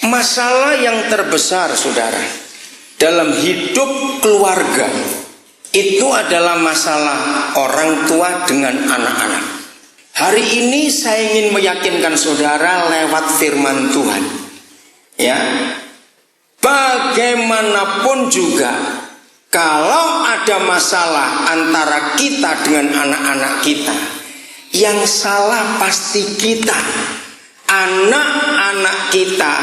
Masalah yang terbesar, saudara, dalam hidup keluarga itu adalah masalah orang tua dengan anak-anak. Hari ini saya ingin meyakinkan saudara lewat firman Tuhan, ya, bagaimanapun juga kalau ada masalah antara kita dengan anak-anak kita, yang salah pasti kita. Anak-anak kita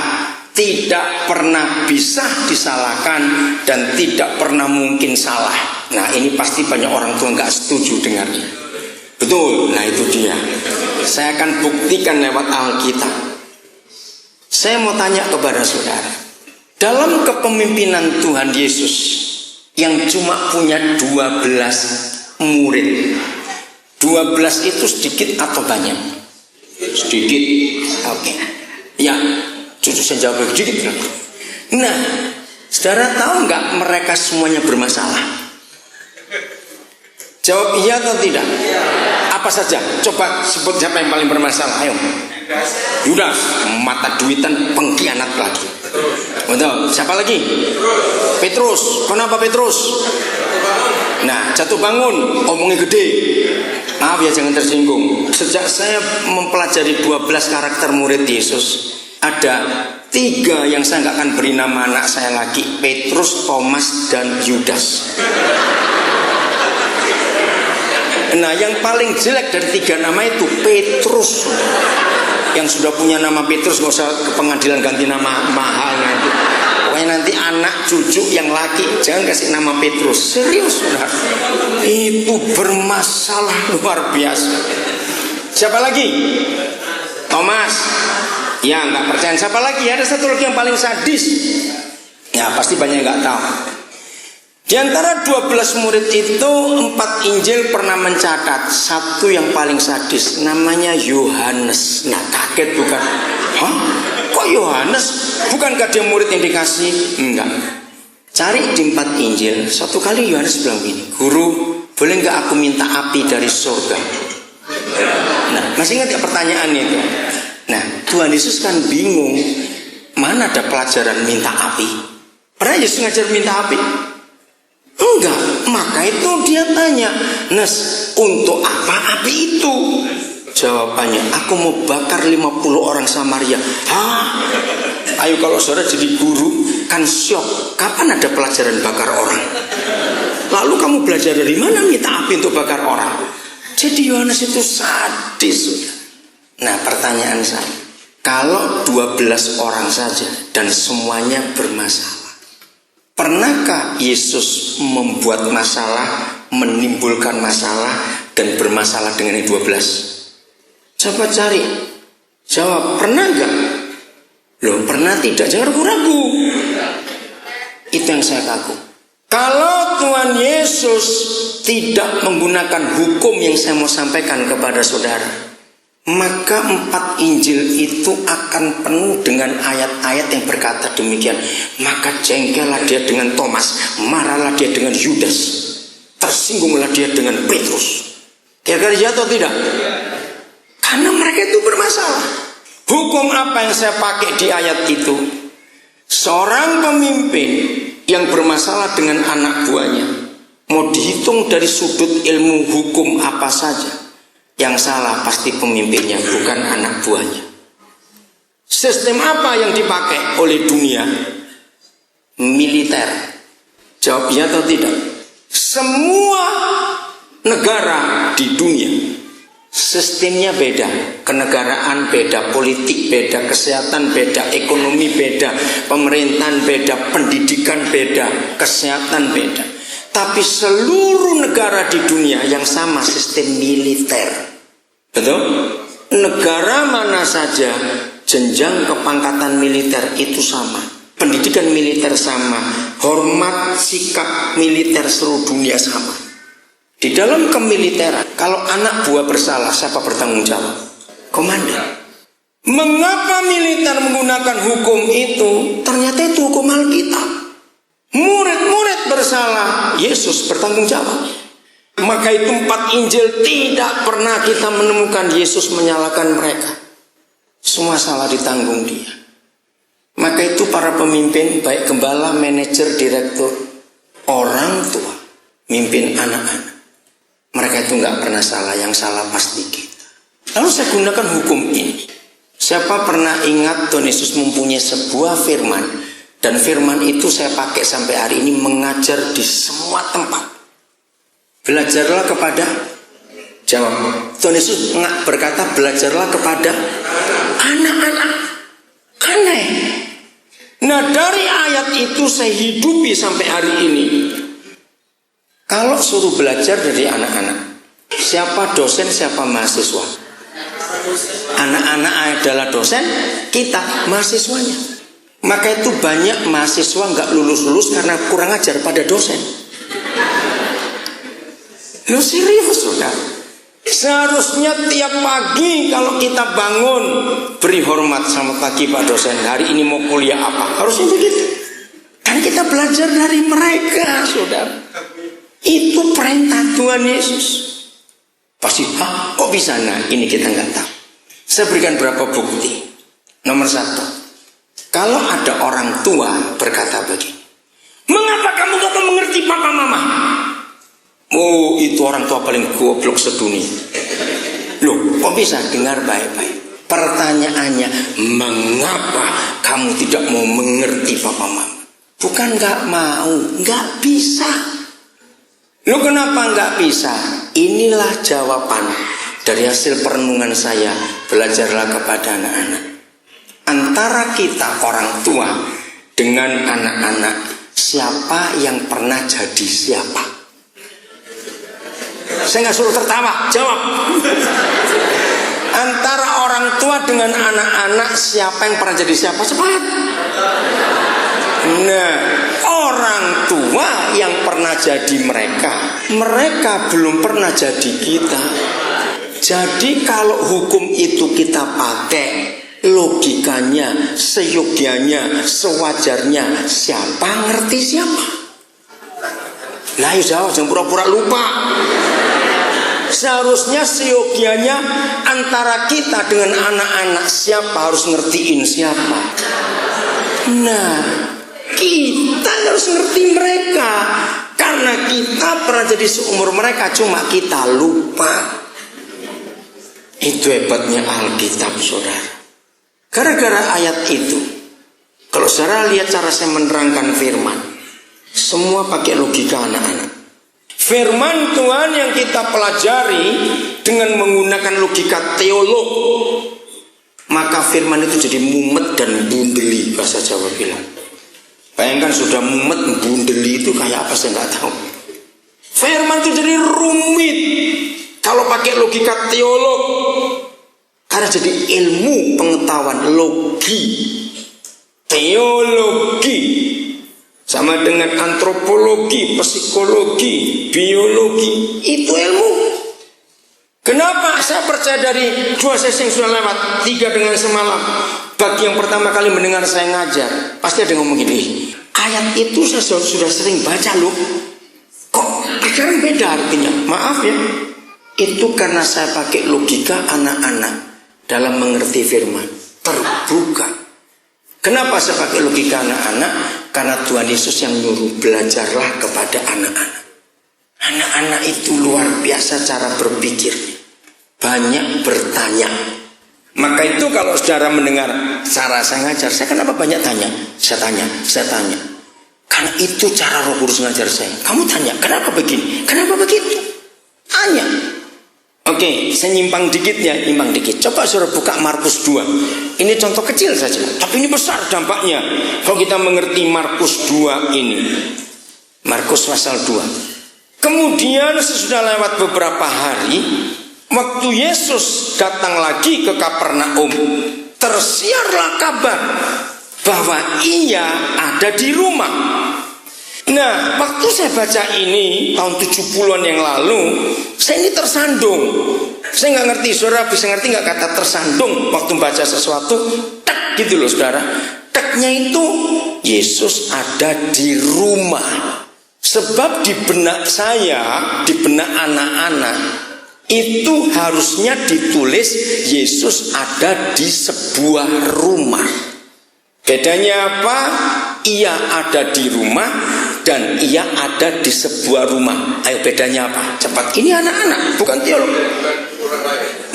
tidak pernah bisa disalahkan dan tidak pernah mungkin salah. Nah, ini pasti banyak orang tua nggak setuju dengannya. Betul, nah itu dia. Saya akan buktikan lewat Alkitab. Saya mau tanya kepada saudara, dalam kepemimpinan Tuhan Yesus yang cuma punya 12 murid, 12 itu sedikit atau banyak? Sedikit. Oke. Ya, cucu saya jawab sedikit. Nah, saudara tahu nggak mereka semuanya bermasalah? Jawab iya atau tidak? Apa saja? Coba sebut siapa yang paling bermasalah. Ayo. Yudas, mata duitan, pengkhianat lagi. Betul. Siapa lagi? Petrus. Kenapa Petrus? Nah, jatuh bangun, omongnya gede. Maaf ya, jangan tersinggung. Sejak saya mempelajari 12 karakter murid Yesus, ada 3 yang saya nggak akan beri nama anak saya lagi: Petrus, Thomas, dan Yudas. Nah, yang paling jelek dari 3 nama itu Petrus. Yang sudah punya nama Petrus nggak usah ke pengadilan ganti nama mahal nanti. Pokoknya nanti anak cucu yang laki jangan kasih nama Petrus. Serius, saudara. Itu bermasalah luar biasa. Siapa lagi? Thomas. Ya, nggak percaya. Siapa lagi? Ada satu lagi yang paling sadis. Ya, pasti banyak yang nggak tahu. Di antara 12 murid itu 4 Injil pernah mencatat satu yang paling sadis, namanya Yohanes. Nah, kaget bukan? Hah? Kok Yohanes? Bukankah dia murid yang dikasih? Enggak. Cari di 4 Injil. Satu kali Yohanes bilang gini, "Guru, boleh nggak aku minta api dari surga?" Nah, masih ingat ya pertanyaan itu? Nah, Tuhan Yesus kan bingung, mana ada pelajaran minta api? Pernah Yesus ngajar minta api? Enggak, maka itu dia tanya, "Nes, untuk apa api itu?" Jawabannya, "Aku mau bakar 50 orang Samaria." Hah? Ayo, kalau saudara jadi guru kan syok. Kapan ada pelajaran bakar orang? Lalu kamu belajar dari mana minta api untuk bakar orang? Jadi Yohanes itu sadis. Nah, pertanyaan saya, kalau 12 orang saja dan semuanya bermasalah, pernahkah Yesus membuat masalah, menimbulkan masalah, dan bermasalah dengan yang 12? Coba cari. Jawab, pernah enggak? Loh, pernah tidak? Jangan ragu-ragu. Itu yang saya kagum. Kalau Tuhan Yesus tidak menggunakan hukum yang saya mau sampaikan kepada saudara, maka 4 Injil itu akan penuh dengan ayat-ayat yang berkata demikian. Maka jengkellah dia dengan Thomas, marahlah dia dengan Yudas, tersinggunglah dia dengan Petrus. Kira-kira ya atau tidak? Karena mereka itu bermasalah. Hukum apa yang saya pakai di ayat itu? Seorang pemimpin yang bermasalah dengan anak buahnya, mau dihitung dari sudut ilmu hukum apa saja, yang salah pasti pemimpinnya, bukan anak buahnya. Sistem apa yang dipakai oleh dunia? Militer. Jawab ya atau tidak? Semua negara di dunia sistemnya beda, kenegaraan beda, politik beda, kesehatan beda, ekonomi beda, pemerintahan beda, pendidikan beda, kesehatan beda. Tapi seluruh negara di dunia yang sama sistem militer. Betul? Negara mana saja jenjang kepangkatan militer itu sama, pendidikan militer sama, hormat sikap militer seluruh dunia sama. Di dalam kemiliteran, kalau anak buah bersalah, siapa bertanggung jawab? Komandan. Mengapa militer menggunakan hukum itu? Ternyata itu hukum Alkitab. Murid-murid bersalah, Yesus bertanggung jawab. Maka itu 4 Injil tidak pernah kita menemukan Yesus menyalahkan mereka. Semua salah ditanggung dia. Maka para pemimpin, baik gembala, manajer, direktur, orang tua, mimpin anak-anak. Mereka itu nggak pernah salah, yang salah pasti kita. Lalu saya gunakan hukum ini. Siapa pernah ingat Tuhan Yesus mempunyai sebuah firman, dan firman itu saya pakai sampai hari ini mengajar di semua tempat. Belajarlah kepada, jawab. Tuhan Yesus berkata belajarlah kepada anak-anak. Aneh. Nah, dari ayat itu saya hidupi sampai hari ini. Kalau suruh belajar dari anak-anak, siapa dosen, siapa mahasiswa? Anak-anak adalah dosen, kita mahasiswanya. Maka itu banyak mahasiswa nggak lulus-lulus karena kurang ajar pada dosen. Lo serius sudah? Seharusnya tiap pagi kalau kita bangun, beri hormat, selamat pagi Pak dosen, hari ini mau kuliah apa? Harusnya begitu. Kan kita belajar dari mereka, saudara. Itu perintah Tuhan Yesus. Pasti, kok bisa? Nah, ini kita nggak tahu. Saya berikan beberapa bukti. Nomor 1, kalau ada orang tua berkata begini, mengapa kamu gak mengerti papa mama? Oh, itu orang tua paling goblok sedunia. Loh, kok bisa? Dengar baik-baik. Pertanyaannya, mengapa kamu tidak mau mengerti papa mama? Bukan gak mau, gak bisa. Loh, kenapa gak bisa? Inilah jawaban dari hasil perenungan saya. Belajarlah kepada anak-anak. Antara kita orang tua dengan anak-anak, siapa yang pernah jadi siapa? Saya nggak suruh tertawa, jawab. Antara orang tua dengan anak-anak, siapa yang pernah jadi siapa? Cepat. Nah, orang tua yang pernah jadi mereka belum pernah jadi kita. Jadi kalau hukum itu kita pakai, logikanya, seyogianya, sewajarnya, siapa ngerti siapa? Lah, jawab, jangan pura-pura lupa. Seharusnya seyogianya antara kita dengan anak-anak, siapa harus ngertiin siapa. Nah, kita harus ngerti mereka, karena kita pernah jadi seumur mereka, cuma kita lupa. Itu hebatnya Alkitab, saudara. Gara-gara ayat itu, kalau saudara lihat cara saya menerangkan firman, semua pakai logika anak-anak. Firman Tuhan yang kita pelajari dengan menggunakan logika teolog, maka firman itu jadi mumet dan bundeli, bahasa Jawa bilang. Bayangkan sudah mumet, bundeli itu kayak apa saya nggak tahu. Firman itu jadi rumit kalau pakai logika teolog, karena jadi ilmu pengetahuan, logi, teologi. Sama dengan antropologi, psikologi, biologi, itu ilmu. Kenapa saya percaya dari 2 sesi yang sudah lewat, 3 dengan semalam. Bagi yang pertama kali mendengar saya ngajar, pasti ada yang ngomong gini, ayat itu saya sudah sering baca loh. Kok sekarang beda artinya? Maaf ya, itu karena saya pakai logika anak-anak dalam mengerti firman. Terbuka. Kenapa saya pakai logika anak-anak? Karena Tuhan Yesus yang nyuruh belajarlah kepada anak-anak. Anak-anak itu luar biasa cara berpikir, banyak bertanya. Maka itu kalau saudara mendengar cara saya ngajar, saya kenapa banyak tanya? Saya tanya. Karena itu cara Roh Kudus ngajar saya. Kamu tanya, kenapa begini? Kenapa begitu? Tanya. Oke, saya nyimpang dikit. Coba saudara buka Markus 2. Ini contoh kecil saja, tapi ini besar dampaknya kalau kita mengerti Markus 2 ini. Markus pasal 2. Kemudian sesudah lewat beberapa hari, waktu Yesus datang lagi ke Kapernaum, tersiarlah kabar bahwa ia ada di rumah. Nah, waktu saya baca ini tahun 70-an yang lalu, saya ini tersandung. Saya nggak ngerti, saudara bisa ngerti nggak kata tersandung waktu baca sesuatu? Tek gitu loh, saudara. Teknya itu Yesus ada di rumah. Sebab di benak saya, di benak anak-anak, itu harusnya ditulis Yesus ada di sebuah rumah. Bedanya apa? Ia ada di rumah dan ia ada di sebuah rumah. Ayo bedanya apa? Cepat. Ini anak-anak, bukan teolog.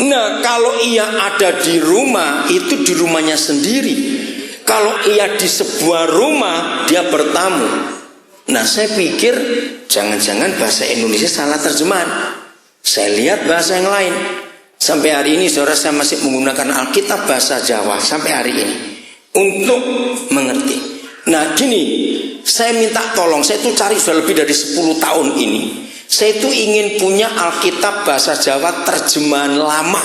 Nah, kalau ia ada di rumah, itu di rumahnya sendiri. Kalau ia di sebuah rumah, dia bertamu. Nah, saya pikir jangan-jangan bahasa Indonesia salah terjemahan. Saya lihat bahasa yang lain. Sampai hari ini saudara, saya masih menggunakan Alkitab bahasa Jawa sampai hari ini untuk mengerti. Nah gini, saya minta tolong, saya tuh cari sudah lebih dari 10 tahun ini. Saya itu ingin punya Alkitab bahasa Jawa terjemahan lama.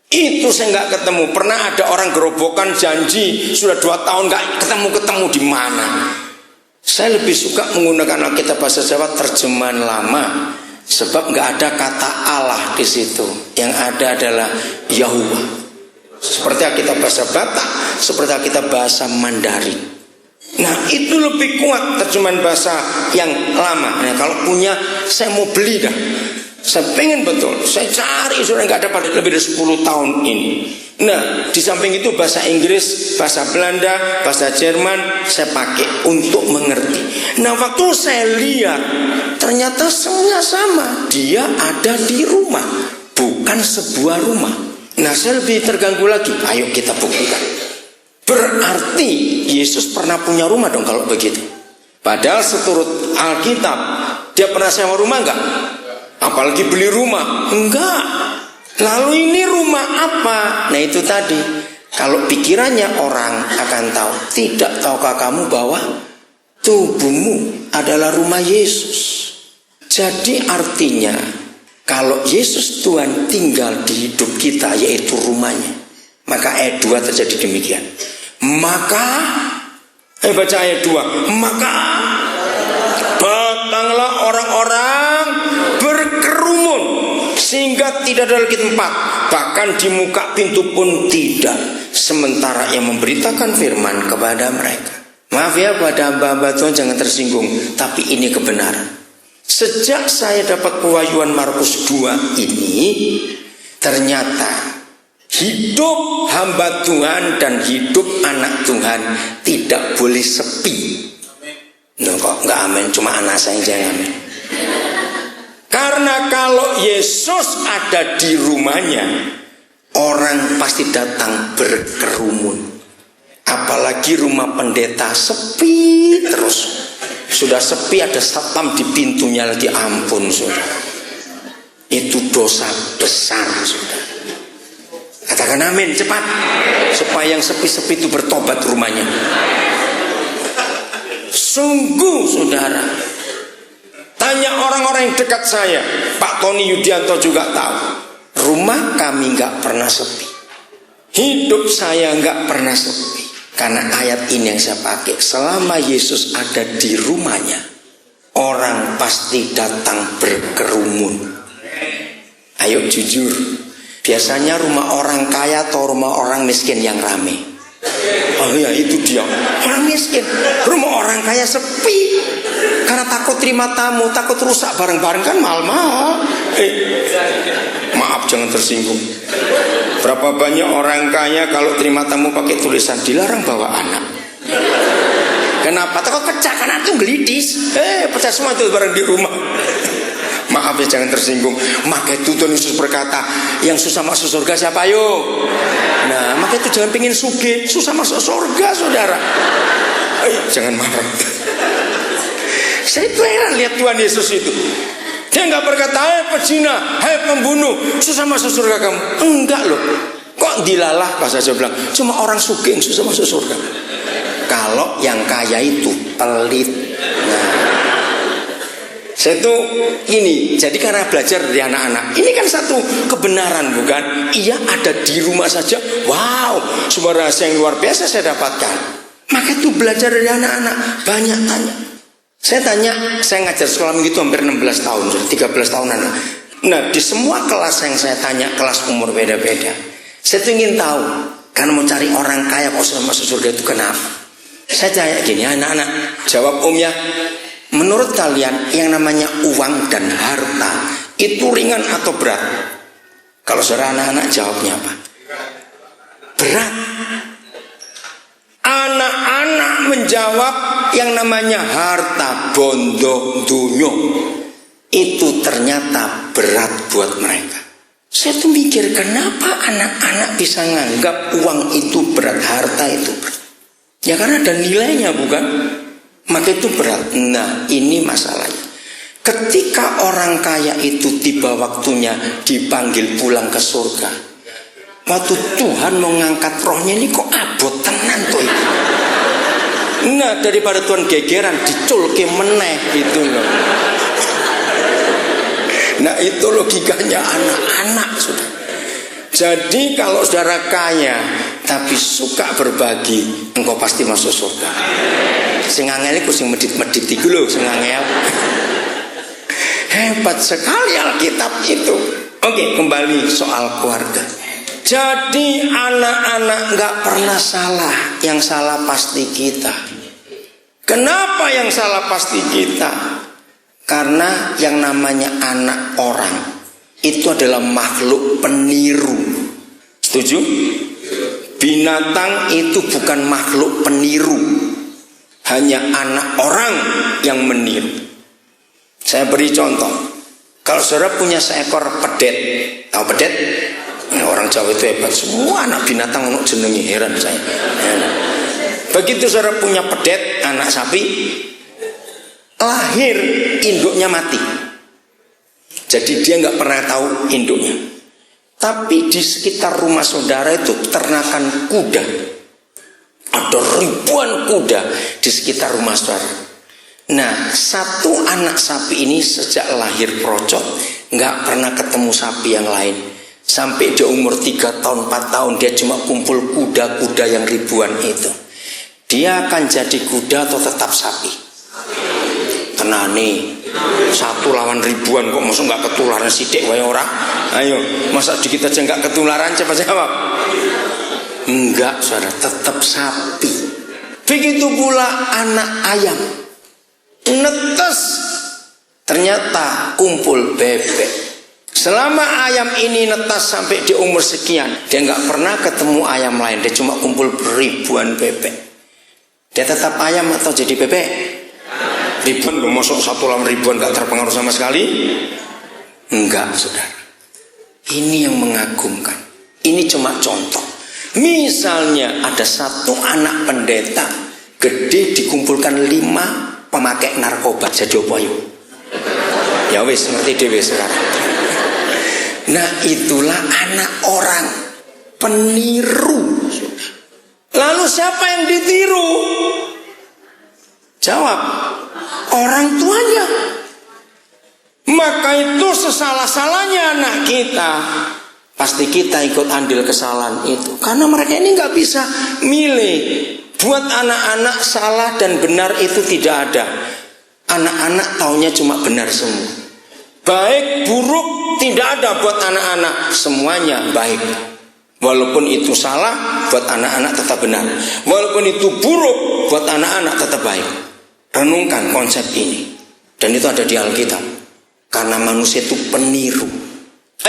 Itu saya nggak ketemu. Pernah ada orang gerobokan janji sudah 2 tahun nggak ketemu di mana. Saya lebih suka menggunakan Alkitab bahasa Jawa terjemahan lama. Sebab nggak ada kata Allah di situ. Yang ada adalah Yahuwah. Seperti Alkitab bahasa Batak, seperti Alkitab bahasa Mandarin. Nah itu lebih kuat terjemahan bahasa yang lama. Nah kalau punya, saya mau beli dah. Saya pengen betul. Saya cari sudah nggak dapat lebih dari 10 tahun ini. Nah di samping itu bahasa Inggris, bahasa Belanda, bahasa Jerman saya pakai untuk mengerti. Nah waktu saya lihat ternyata semuanya sama. Dia ada di rumah, bukan sebuah rumah. Nah saya lebih terganggu lagi. Ayo kita buktikan. Berarti Yesus pernah punya rumah dong kalau begitu. Padahal seturut Alkitab dia pernah sewa rumah enggak? Apalagi beli rumah? Enggak. Lalu ini rumah apa? Nah itu tadi. Kalau pikirannya orang akan tahu. Tidak tahukah kamu bahwa tubuhmu adalah rumah Yesus? Jadi artinya kalau Yesus Tuhan tinggal di hidup kita, yaitu rumahnya, maka ayat 2 terjadi demikian. Maka baca ayat 2. Maka datanglah orang-orang berkerumun sehingga tidak ada lagi tempat, bahkan di muka pintu pun tidak, sementara yang memberitakan firman kepada mereka. Maaf ya pada hamba-hamba Tuhan, jangan tersinggung, tapi ini kebenaran. Sejak saya dapat pewahyuan Markus 2 ini, ternyata hidup hamba Tuhan dan hidup anak Tuhan tidak boleh sepi. Loh, kok nggak amin? Cuma anak saya yang amin. Karena kalau Yesus ada di rumahnya, orang pasti datang berkerumun. Apalagi rumah pendeta sepi terus. Sudah sepi ada satpam di pintunya lagi, ampun saudara. Itu dosa besar saudara. Katakan amin cepat. Supaya yang sepi-sepi itu bertobat rumahnya. Sungguh saudara. Tanya orang-orang yang dekat saya. Pak Tony Yudianto juga tahu. Rumah kami gak pernah sepi. Hidup saya gak pernah sepi. Karena ayat ini yang saya pakai. Selama Yesus ada di rumahnya, orang pasti datang berkerumun. Ayo jujur, biasanya rumah orang kaya atau rumah orang miskin yang rame? Oh ya itu dia, orang miskin. Rumah orang kaya sepi, karena takut terima tamu, takut rusak barang-barang kan mahal-mahal. Maaf jangan tersinggung. Berapa banyak orang kaya kalau terima tamu pakai tulisan dilarang bawa anak. Kenapa? Takut pecah, karena itu gelidis. Pecah semua itu barang di rumah. Maaf ya jangan tersinggung. Maka itu Tuhan Yesus berkata, yang susah masuk surga siapa ayo? Nah maka itu jangan pengen sugih, susah masuk surga saudara. Jangan marah. Saya itu heran lihat Tuhan Yesus itu. Dia nggak berkata, hai pezina, hai pembunuh, susah masuk surga kamu. Enggak loh. Kok dilalah pas saya bilang, cuma orang sugih yang susah masuk surga. Kalau yang kaya itu pelit. Nah, saya itu ini, jadi karena belajar dari anak-anak. Ini kan satu kebenaran bukan? Ia ada di rumah saja. Wow, sebuah rahasia yang luar biasa saya dapatkan. Maka itu belajar dari anak-anak. Banyak tanya. Saya tanya, saya ngajar sekolah minggu itu hampir 16 tahun, 13 tahunan. Nah, di semua kelas yang saya tanya, kelas umur beda-beda. Saya tuh ingin tahu, karena mau cari orang kaya kok sudah masuk surga itu kenapa? Saya tanya gini, anak-anak, jawab om ya. Menurut kalian yang namanya uang dan harta itu ringan atau berat? Kalau saudara anak-anak jawabnya apa? Berat. menjawab yang namanya harta bondo dunyo itu ternyata berat buat mereka. Saya tuh mikir, kenapa anak-anak bisa nganggap uang itu berat, harta itu berat? Ya karena ada nilainya, bukan? Maka itu berat. Nah, ini masalahnya. Ketika orang kaya itu tiba waktunya dipanggil pulang ke surga, waktu Tuhan mau ngangkat rohnya, ini kok abot tenan tuh itu. Nah, daripada Tuhan gegeran diculke meneh gitu loh. Nah, itu logikanya anak-anak sudah. Jadi kalau saudara kaya tapi suka berbagi, engkau pasti masuk surga. Sing angel iku sing medit-medit iku lho, sing angel. Hebat sekali Alkitab itu. Oke, kembali soal keluarga. Jadi anak-anak gak pernah salah. Yang salah pasti kita. Kenapa yang salah pasti kita? Karena yang namanya anak orang itu adalah makhluk peniru. Setuju? Binatang itu bukan makhluk peniru. Hanya anak orang yang meniru. Saya beri contoh. Kalau saudara punya seekor pedet, tahu pedet? Nah, orang Jawa itu hebat. Semua anak binatang ono jenenge, heran saya. Begitu saudara punya pedet, anak sapi, lahir induknya mati. Jadi dia nggak pernah tahu induknya. Tapi di sekitar rumah saudara itu ternakan kuda. Ada ribuan kuda di sekitar rumah saudara. Nah, satu anak sapi ini sejak lahir procot nggak pernah ketemu sapi yang lain. Sampai dia umur 3 tahun, 4 tahun dia cuma kumpul kuda-kuda yang ribuan itu. Dia akan jadi kuda atau tetap sapi? Tenane, satu lawan ribuan kok masa nggak ketularan sidik wae ora? Ayo, masa dikit aja nggak ketularan, coba jawab. Enggak, saudara, tetap sapi. Begitu pula anak ayam, netes, ternyata kumpul bebek. Selama ayam ini netas sampai di umur sekian, dia nggak pernah ketemu ayam lain, dia cuma kumpul ribuan bebek. Dia tetap ayam atau jadi bebek? Ribuan loh, masuk satu lawan ribuan gak terpengaruh sama sekali? Enggak, saudara. Ini yang mengagumkan. Ini cuma contoh. Misalnya ada satu anak pendeta gede dikumpulkan 5 pemakai narkoba, jadi apa yuk? Ya wis, ngerti dewe sekarang. Nah, itulah anak orang peniru. Lalu siapa yang ditiru? Jawab, orang tuanya. Maka itu sesalah-salahnya anak kita, pasti kita ikut andil kesalahan itu. Karena mereka ini gak bisa milih. Buat anak-anak salah dan benar itu tidak ada. Anak-anak taunya cuma benar semua. Baik, buruk tidak ada buat anak-anak. Semuanya baik. Walaupun itu salah, buat anak-anak tetap benar. Walaupun itu buruk, buat anak-anak tetap baik. Renungkan konsep ini. Dan itu ada di Alkitab. Karena manusia itu peniru.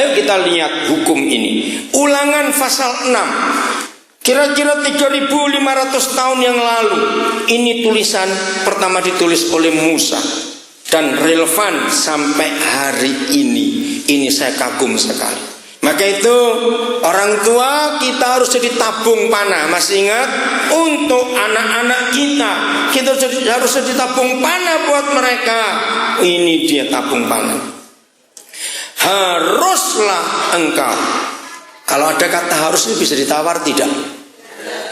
Ayo kita lihat hukum ini. Ulangan pasal 6. Kira-kira 3.500 tahun yang lalu. Ini tulisan pertama ditulis oleh Musa. Dan relevan sampai hari ini. Ini saya kagum sekali. Maka itu orang tua kita harus jadi tabung panah. Masih ingat? Untuk anak-anak kita, kita harus jadi tabung panah buat mereka. Ini dia tabung panah. Haruslah engkau. Kalau ada kata harus itu bisa ditawar tidak?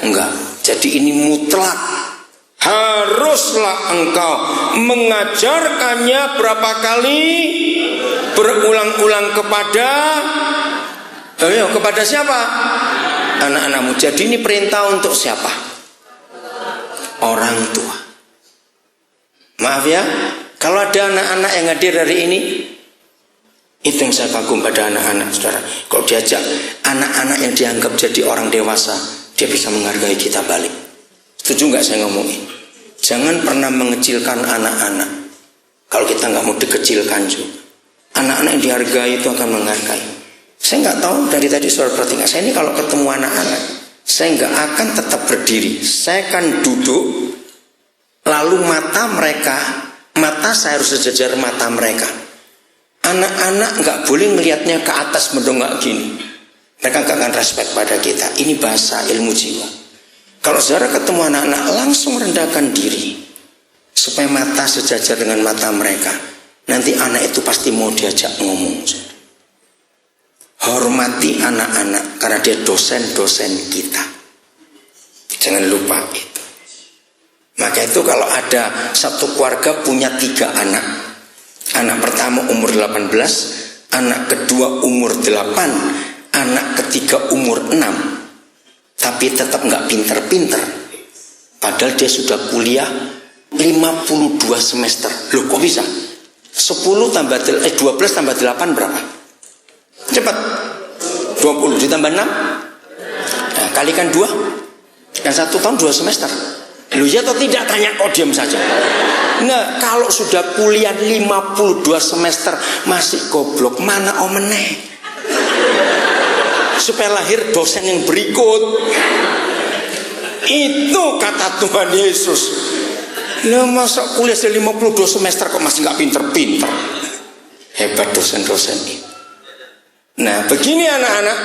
Enggak. Jadi ini mutlak. Haruslah engkau mengajarkannya berapa kali? Berulang-ulang kepada siapa? Anak-anakmu. Jadi ini perintah untuk siapa? Orang tua. Maaf ya, kalau ada anak-anak yang hadir hari ini, itu yang saya kagum pada anak-anak, saudara. Kalau diajak anak-anak yang dianggap jadi orang dewasa, dia bisa menghargai kita balik. Setuju nggak saya ngomongin? Jangan pernah mengecilkan anak-anak. Kalau kita nggak mau dikecilkan juga, anak-anak yang dihargai itu akan menghargai. Saya nggak tahu dari tadi saudara perhatikan. Saya ini kalau ketemu anak-anak, saya nggak akan tetap berdiri. Saya akan duduk Lalu mata saya harus sejajar mata mereka. Anak-anak nggak boleh melihatnya ke atas mendongak gini. Mereka nggak akan respect pada kita. Ini bahasa ilmu jiwa. Kalau saudara ketemu anak-anak, langsung rendahkan diri supaya mata sejajar dengan mata mereka. Nanti anak itu pasti mau diajak ngomong. Hormati anak-anak karena dia dosen-dosen kita. Jangan lupa itu. Maka itu kalau ada satu keluarga punya 3 anak. Anak pertama umur 18, anak kedua umur 8, anak ketiga umur 6. Tapi tetap nggak pinter-pinter. Padahal dia sudah kuliah 52 semester. Loh kok bisa? 12 tambah 8 berapa? Cepat. 20 ditambah 6. Nah, kalikan 2. Yang 1 tahun 2 semester. Loh ya atau tidak? Tanya kok diam saja. Nah, kalau sudah kuliah 52 semester masih goblok, mana omene? Supaya lahir dosen yang berikut. Itu kata Tuhan Yesus. Nah, masa kuliah 52 semester kok masih nggak pinter-pinter? Hebat dosen-dosen ini. Nah, begini anak-anak.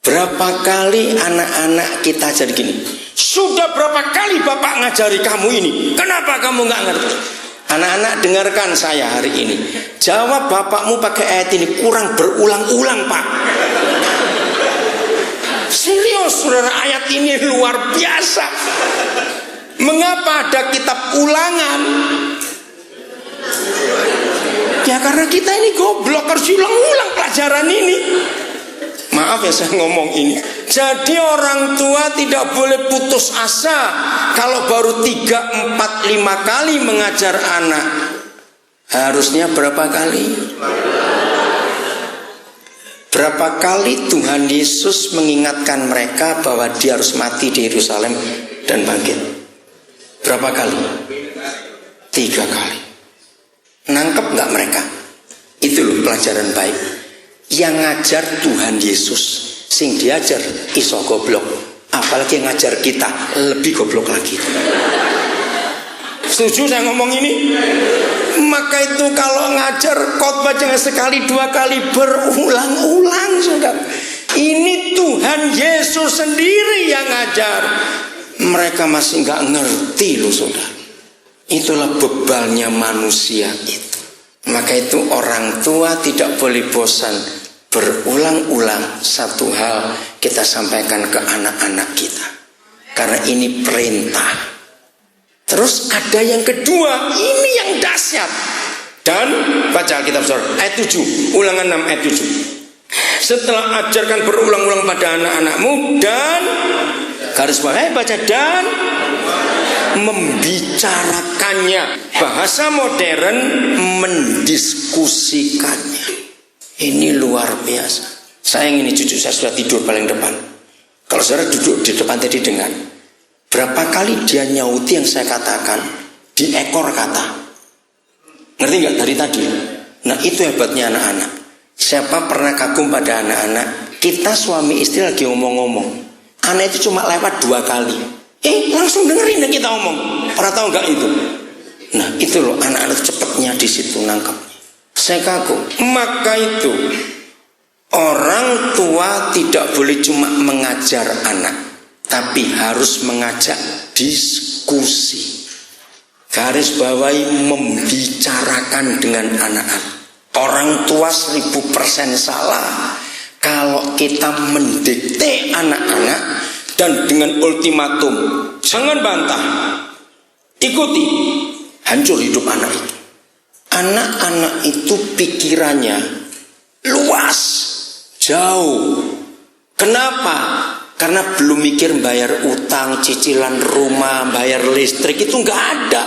Berapa kali anak-anak kita jadi gini? Sudah berapa kali Bapak ngajari kamu ini? Kenapa kamu nggak ngerti? Anak-anak dengarkan saya hari ini. Jawab bapakmu pakai ayat ini. Kurang berulang-ulang, Pak. Serius, saudara, ayat ini luar biasa. Mengapa ada kitab ulangan? Ya karena kita ini goblok, harus ulang-ulang pelajaran ini. Maaf ya saya ngomong ini. Jadi orang tua tidak boleh putus asa. Kalau baru 3, 4, 5 kali mengajar anak, harusnya berapa kali? Berapa kali Tuhan Yesus mengingatkan mereka bahwa dia harus mati di Yerusalem dan bangkit? Berapa kali? 3 kali. Nangkep nggak mereka? Itu loh pelajaran baik. Yang ngajar Tuhan Yesus, sing diajar iso goblok. Apalagi yang ngajar kita lebih goblok lagi. Setuju saya ngomong ini? Maka itu kalau ngajar khotbah jangan sekali 2 kali, berulang-ulang, saudara. Ini Tuhan Yesus sendiri yang ngajar. Mereka masih nggak ngerti loh, saudara. Itulah bebalnya manusia itu. Maka itu orang tua tidak boleh bosan berulang-ulang satu hal kita sampaikan ke anak-anak kita. Karena ini perintah. Terus ada yang kedua, ini yang dahsyat. Dan baca Alkitab saudara, ayat 7, ulangan 6 ayat 7. Setelah ajarkan berulang-ulang pada anak-anakmu dan garis bawah baca dan membicarakannya. Bahasa modern mendiskusikannya. Ini luar biasa. Sayang ini cucu saya sudah tidur paling depan. Kalau saudara duduk di depan tadi dengar, berapa kali dia nyauti yang saya katakan di ekor kata. Ngerti nggak dari tadi? Nah itu hebatnya anak-anak. Siapa pernah kagum pada anak-anak? Kita suami istri lagi ngomong-ngomong, anak itu cuma lewat 2 kali. Langsung dengerin yang kita omong. Pernah tahu nggak itu? Nah itu loh anak-anak cepetnya di situ nangkep. Saya kagum. Maka itu orang tua tidak boleh cuma mengajar anak, tapi harus mengajak diskusi. Garis bawahi membicarakan dengan anak-anak. Orang tua 1000% salah kalau kita mendikte anak-anak dan dengan ultimatum, jangan bantah, ikuti, hancur hidup anak itu. Anak-anak itu pikirannya luas, jauh. Kenapa? Karena belum mikir bayar utang, cicilan rumah, bayar listrik, itu nggak ada.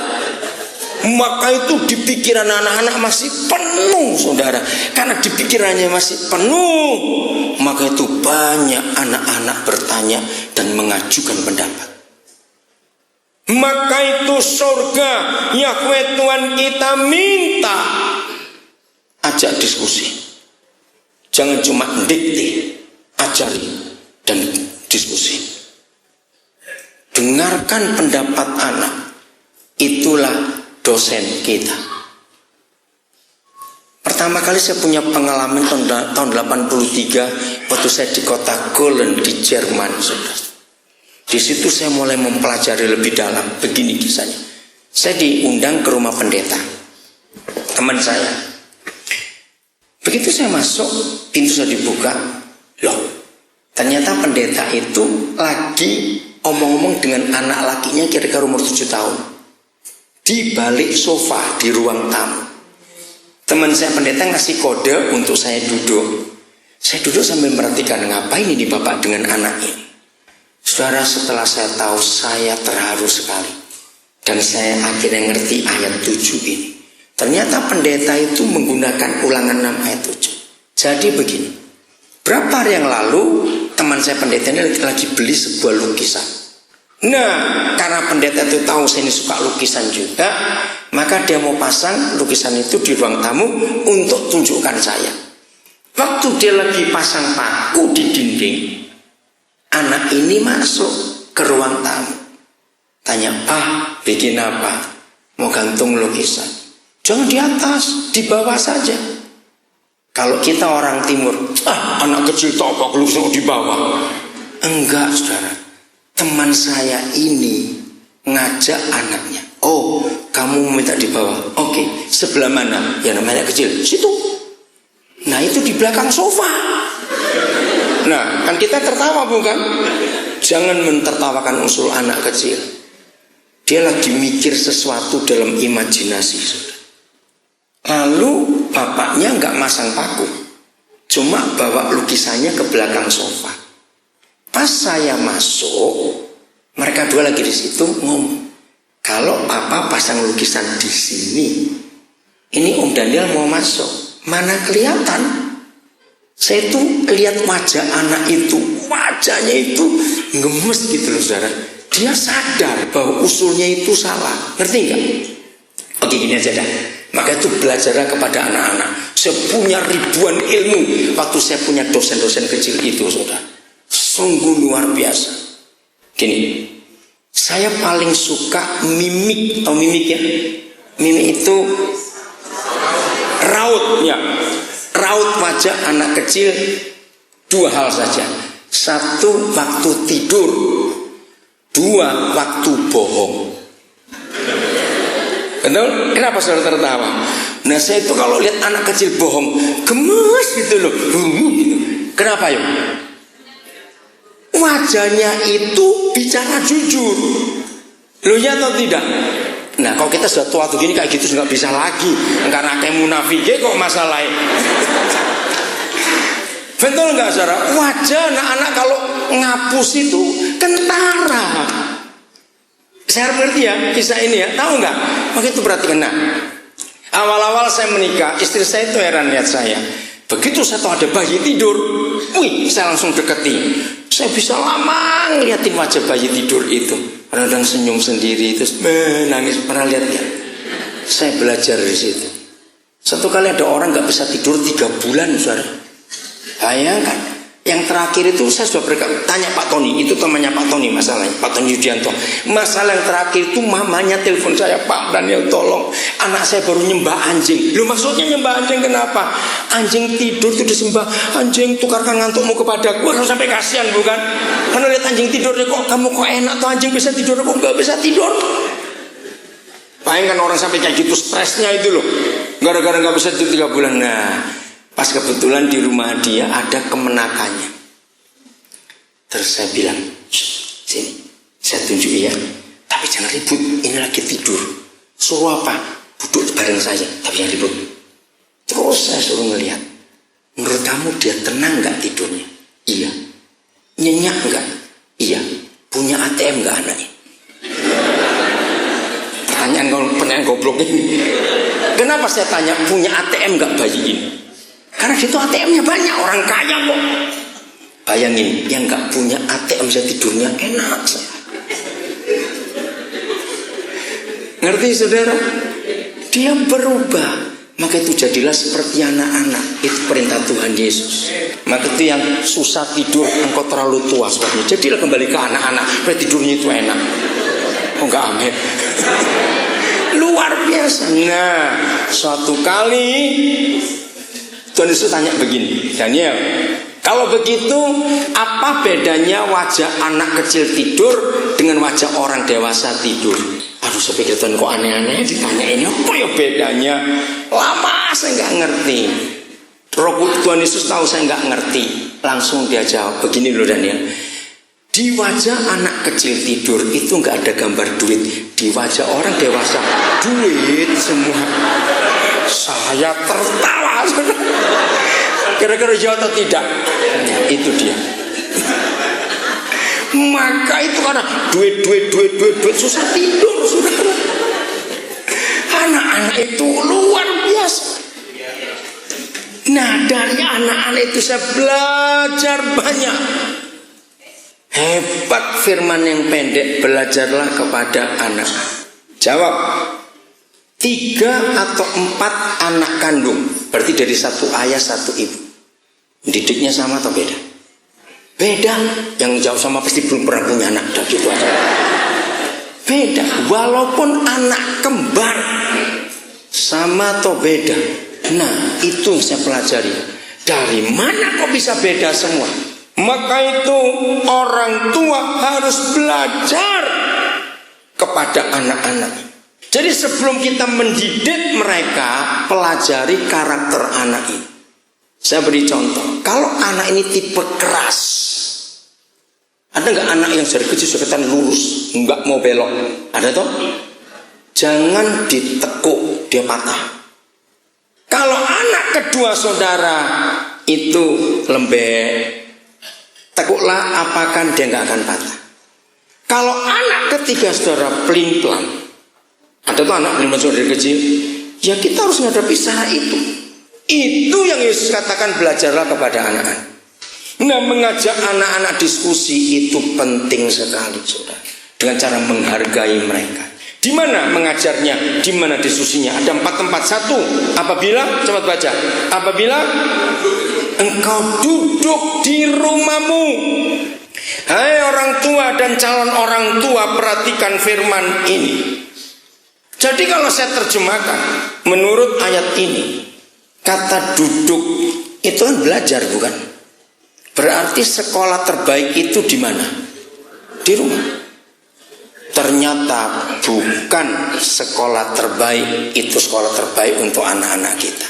Maka itu di pikiran anak-anak masih penuh, saudara. Karena di pikirannya masih penuh, maka itu banyak anak-anak bertanya dan mengajukan pendapat. Maka itu surga Yahweh Tuhan kita minta, ajak diskusi. Jangan cuma dikte, ajari dan diskusi. Dengarkan pendapat anak. Itulah dosen kita. Pertama kali saya punya pengalaman tahun 83 waktu saya di kota Köln di Jerman, saudara. Di situ saya mulai mempelajari lebih dalam. Begini kisahnya. Saya diundang ke rumah pendeta, teman saya. Begitu saya masuk, pintu sudah dibuka. Loh, ternyata pendeta itu lagi omong-omong dengan anak lakinya kira-kira umur 7 tahun. Di balik sofa di ruang tamu. Teman saya pendeta ngasih kode untuk saya duduk. Saya duduk sambil merhatikan, ngapain ini bapak dengan anak ini. Saudara, setelah saya tahu, saya terharu sekali. Dan saya akhirnya ngerti ayat 7 ini. Ternyata pendeta itu menggunakan Ulangan 6 ayat 7. Jadi begini, berapa hari yang lalu teman saya pendeta ini lagi beli sebuah lukisan. Nah, karena pendeta itu tahu saya ini suka lukisan juga, maka dia mau pasang lukisan itu di ruang tamu untuk tunjukkan saya. Waktu dia lagi pasang paku di dinding, anak ini masuk ke ruang tamu. Tanya, "Pak, bikin apa?" "Mau gantung lukisan." "Jangan di atas, di bawah saja." Kalau kita orang timur, anak kecil tak apa lukisan di bawah. Enggak, saudara. Teman saya ini ngajak anaknya. "Oh, kamu minta di bawah. Oke, sebelah mana?" "Ya namanya kecil." "Situ." Nah, itu di belakang sofa. Nah, kan kita tertawa bukan? Jangan mentertawakan usul anak kecil. Dia lagi mikir sesuatu dalam imajinasi. Lalu bapaknya nggak masang paku, cuma bawa lukisannya ke belakang sofa. Pas saya masuk, mereka dua lagi di situ ngomong, "Kalau papa pasang lukisan di sini, ini Om Daniel mau masuk, mana kelihatan?" Saya tuh lihat wajah anak itu, wajahnya itu gemes gitu loh, saudara. Dia sadar bahwa usulnya itu salah, ngerti nggak? Oke, gini aja dah. Maka itu belajarlah kepada anak-anak. Saya punya ribuan ilmu waktu saya punya dosen-dosen kecil itu, saudara. Sungguh luar biasa. Gini, saya paling suka mimik, atau mimik ya? Mimik itu raut ya. Raut wajah anak kecil dua hal saja. Satu, waktu tidur. Dua, waktu bohong. Betul? Kenapa saudara tertawa? Nah, saya itu kalau lihat anak kecil bohong, gemes gitu loh. Gitu. Kenapa yuk? Wajahnya itu bicara jujur. Loh ya atau tidak? Nah, kalau kita sudah tua begini kayak gitu nggak bisa lagi, karena kayak munafik kok masalahnya. Betul nggak saudara? Wajah anak-anak kalau ngapus itu kentara. Saya ngerti ya kisah ini ya, tahu nggak? Maka itu perhatikan. Nah, awal-awal saya menikah, istri saya itu heran lihat saya. Begitu saya tahu ada bayi tidur, saya langsung deketi. Saya bisa lama ngeliatin wajah bayi tidur itu. Kadang senyum sendiri, terus menangis. Pernah lihat ya? Saya belajar di situ. Satu kali ada orang nggak bisa tidur 3 bulan, saudara. Bayangkan. Yang terakhir itu saya sudah tanya Pak Tony, itu temannya Pak Tony masalahnya, Pak Tony Yudianto. Masalah yang terakhir itu mamanya telepon saya, "Pak Daniel tolong, anak saya baru nyembah anjing." Loh, maksudnya nyembah anjing kenapa? Anjing tidur itu disembah, "Anjing tukarkan ngantukmu kepadaku." Harus sampai kasihan bukan? Karena lihat anjing tidur, kok kamu kok enak tuh anjing bisa tidur, kok nggak bisa tidur? Bayangkan orang sampai kayak gitu stresnya itu loh, gara-gara nggak bisa tidur 3 bulan. Nah, pas kebetulan di rumah dia ada kemenakannya. Terus saya bilang, "Sini, saya tunjuk ya. Tapi jangan ribut, ini lagi tidur. Suruh apa? Duduk bareng saya, tapi jangan ribut." Terus saya suruh ngelihat. "Menurut kamu dia tenang nggak tidurnya?" "Iya." "Nyenyak nggak?" "Iya." "Punya ATM nggak anaknya?" Pertanyaan goblok ini. Kenapa saya tanya punya ATM nggak bayi ini? Karena itu ATM-nya banyak, orang kaya kok. Bayangin, yang nggak punya ATM bisa tidurnya enak. Ngerti saudara? Dia berubah. Maka itu jadilah seperti anak-anak. Itu perintah Tuhan Yesus. Maka itu yang susah tidur, engkau terlalu tua sebabnya. Jadilah kembali ke anak-anak, supaya tidurnya itu enak. Oh enggak, amin. luar biasa. Nah, suatu kali Tuhan Yesus tanya begini, Daniel, kalau begitu apa bedanya wajah anak kecil tidur dengan wajah orang dewasa tidur? Aduh, saya pikir Tuhan kok aneh-aneh ditanya ini, apa ya bedanya? Lama saya nggak ngerti. Tuhan Yesus tahu saya nggak ngerti. Langsung dia jawab begini loh, Daniel. Di wajah anak kecil tidur itu nggak ada gambar duit. Di wajah orang dewasa duit semua. Saya tertawa. Kira-kira jawab atau tidak? Itu dia. Maka itu karena duit susah tidur, saudara. Anak-anak itu luar biasa. Nah, dari anak-anak itu saya belajar banyak. Hebat firman yang pendek, belajarlah kepada anak. Jawab. 3 atau 4 anak kandung, berarti dari satu ayah satu ibu. Didiknya sama atau beda? Beda. Yang jauh sama pasti belum pernah punya anak, dan gitu aja. Beda. Walaupun anak kembar, sama atau beda? Nah, itu yang saya pelajari. Dari mana kok bisa beda semua? Maka itu orang tua harus belajar kepada anak-anak. Jadi sebelum kita mendidik mereka, pelajari karakter anak ini. Saya beri contoh. Kalau anak ini tipe keras, ada nggak anak yang dari kecil sudah lurus, nggak mau belok? Ada toh? Jangan ditekuk, dia patah. Kalau anak kedua saudara itu lembek, tekuklah, apakan dia nggak akan patah. Kalau anak ketiga saudara pelin-pelan, ada tuh anak pelin-pelan saudara dari kecil, ya kita harus menghadapi cara itu. Itu yang Yesus katakan, belajarlah kepada anak-anak. Nah, mengajak anak-anak diskusi itu penting sekali, saudara. Dengan cara menghargai mereka. Di mana mengajarnya? Di mana diskusinya? Ada 4 tempat. 1, apabila, coba baca. Apabila engkau duduk di rumahmu. Hai orang tua dan calon orang tua, perhatikan firman ini. Jadi kalau saya terjemahkan, menurut ayat ini, kata duduk itu kan belajar, bukan? Berarti sekolah terbaik itu di mana? Di rumah. Ternyata bukan sekolah terbaik itu sekolah terbaik untuk anak-anak kita.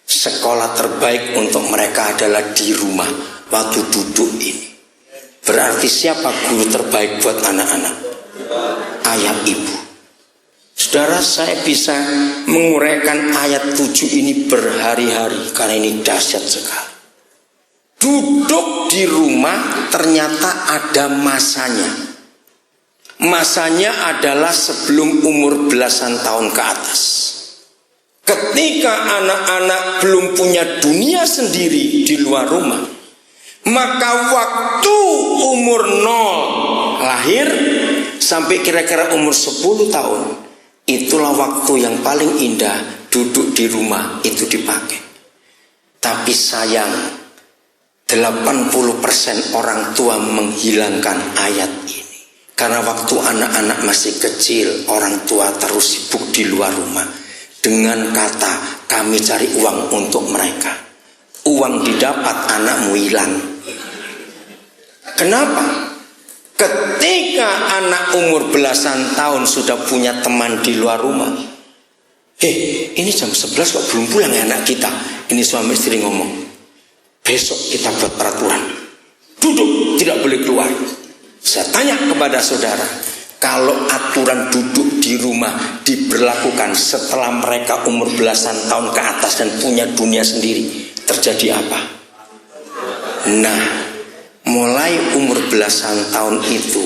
Sekolah terbaik untuk mereka adalah di rumah waktu duduk ini. Berarti siapa guru terbaik buat anak-anak? Ayah ibu. Saudara, saya bisa menguraikan ayat 7 ini berhari-hari karena ini dahsyat sekali. Duduk di rumah ternyata ada masanya. Masanya adalah sebelum umur belasan tahun ke atas. Ketika anak-anak belum punya dunia sendiri di luar rumah, maka waktu umur 0 lahir sampai kira-kira umur 10 tahun, itulah waktu yang paling indah duduk di rumah itu dipakai. Tapi sayang, 80% orang tua menghilangkan ayat ini. Karena waktu anak-anak masih kecil, orang tua terus sibuk di luar rumah dengan kata, kami cari uang untuk mereka. Uang didapat, anakmu hilang. Kenapa? Ketika anak umur belasan tahun sudah punya teman di luar rumah, ini jam 11 kok belum pulang ya anak kita. Ini suami istri ngomong, besok kita buat peraturan, duduk tidak boleh keluar. Saya tanya kepada saudara, kalau aturan duduk di rumah diberlakukan setelah mereka umur belasan tahun ke atas dan punya dunia sendiri, terjadi apa? Nah, mulai umur belasan tahun itu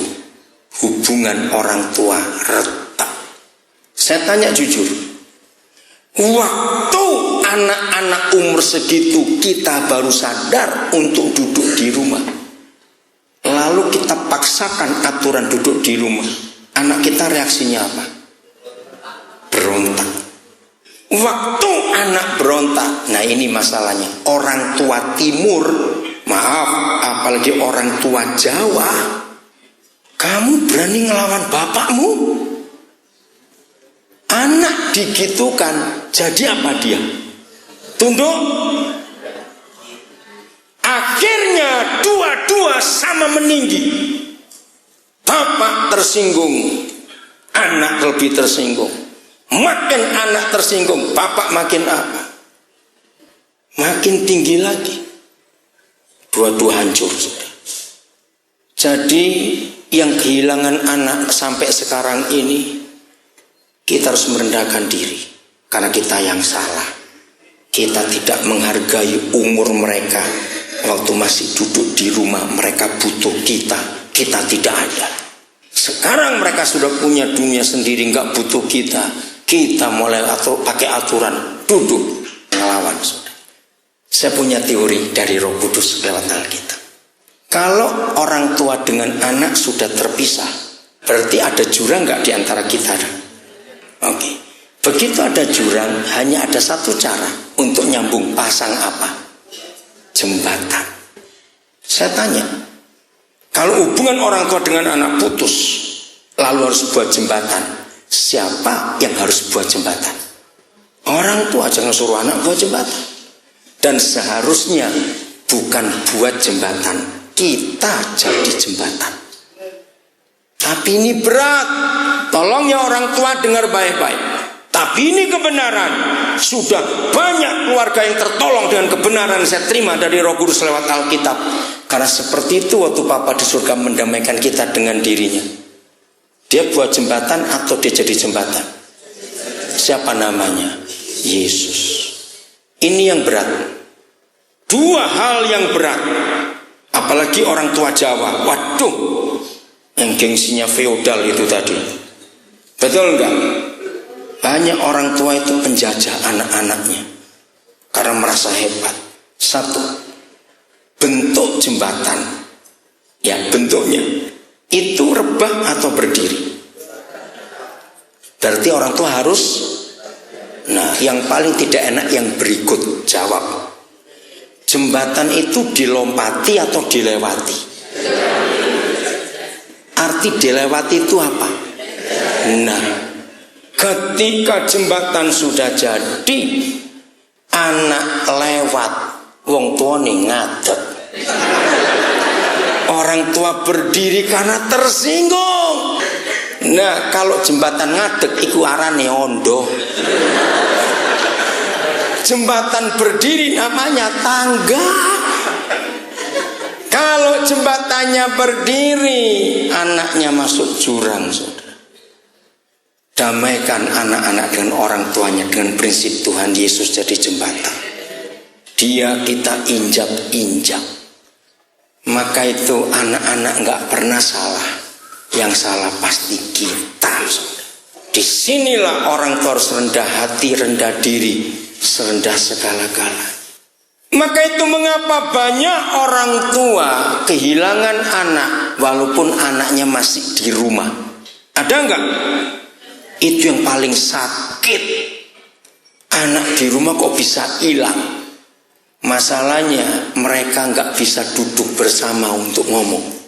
hubungan orang tua retak. Saya tanya jujur, waktu anak-anak umur segitu kita baru sadar untuk duduk di rumah, lalu kita paksakan aturan duduk di rumah, anak kita reaksinya apa? Berontak. Waktu anak berontak, nah ini masalahnya. Orang tua timur, maaf, apalagi orang tua Jawa, kamu berani ngelawan bapakmu? digitukan, jadi apa dia? Tunduk. Akhirnya dua-dua sama meninggi. Bapak tersinggung, anak lebih tersinggung. Makin anak tersinggung, bapak makin apa? Makin tinggi lagi. Dua-dua hancur. Jadi yang kehilangan anak sampai sekarang ini, kita harus merendahkan diri. Karena kita yang salah. Kita tidak menghargai umur mereka. Waktu masih duduk di rumah, mereka butuh kita. Kita tidak ada. Sekarang mereka sudah punya dunia sendiri, nggak butuh kita. Kita mulai pakai aturan, duduk melawan. Saya punya teori dari Roh Kudus lewat Alkitab. Kalau orang tua dengan anak sudah terpisah, berarti ada jurang nggak di antara kita? Oke. Begitu ada jurang, hanya ada satu cara untuk nyambung. Pasang apa? Jembatan. Saya tanya, kalau hubungan orang tua dengan anak putus, lalu harus buat jembatan, siapa yang harus buat jembatan? Orang tua, jangan suruh anak buat jembatan. Dan seharusnya bukan buat jembatan, kita jadi jembatan. Tapi ini berat. Tolong ya orang tua dengar baik-baik. Tapi ini kebenaran. Sudah banyak keluarga yang tertolong dengan kebenaran saya terima dari Roh Kudus lewat Alkitab. Karena seperti itu waktu Papa di surga mendamaikan kita dengan dirinya. Dia buat jembatan atau dia jadi jembatan? Siapa namanya? Yesus. Ini yang berat. Dua hal yang berat. Apalagi orang tua Jawa. Waduh, yang gengsinya feodal itu tadi. Betul enggak? Banyak orang tua itu penjajah anak-anaknya karena merasa hebat. Satu, bentuk jembatan, ya bentuknya itu rebah atau berdiri. Berarti orang tua harus. Nah, yang paling tidak enak yang berikut, jawab. Jembatan itu dilompati atau dilewati? Arti dilewati itu apa? Nah, ketika jembatan sudah jadi, anak lewat, wong tua nih ngadep. Orang tua berdiri karena tersinggung. Nah, kalau jembatan ngadeg iku arane ondo. Jembatan berdiri namanya tangga. Kalau jembatannya berdiri, anaknya masuk jurang, saudara. Damaikan anak-anak dengan orang tuanya dengan prinsip Tuhan Yesus jadi jembatan. Dia kita injak-injak. Maka itu anak-anak nggak pernah salah. Yang salah pasti kita. Disinilah orang tua harus rendah hati, rendah diri, serendah segala-gala. Maka itu mengapa banyak orang tua kehilangan anak walaupun anaknya masih di rumah. Ada nggak? Itu yang paling sakit. Anak di rumah kok bisa hilang. Masalahnya mereka nggak bisa duduk bersama untuk ngomong.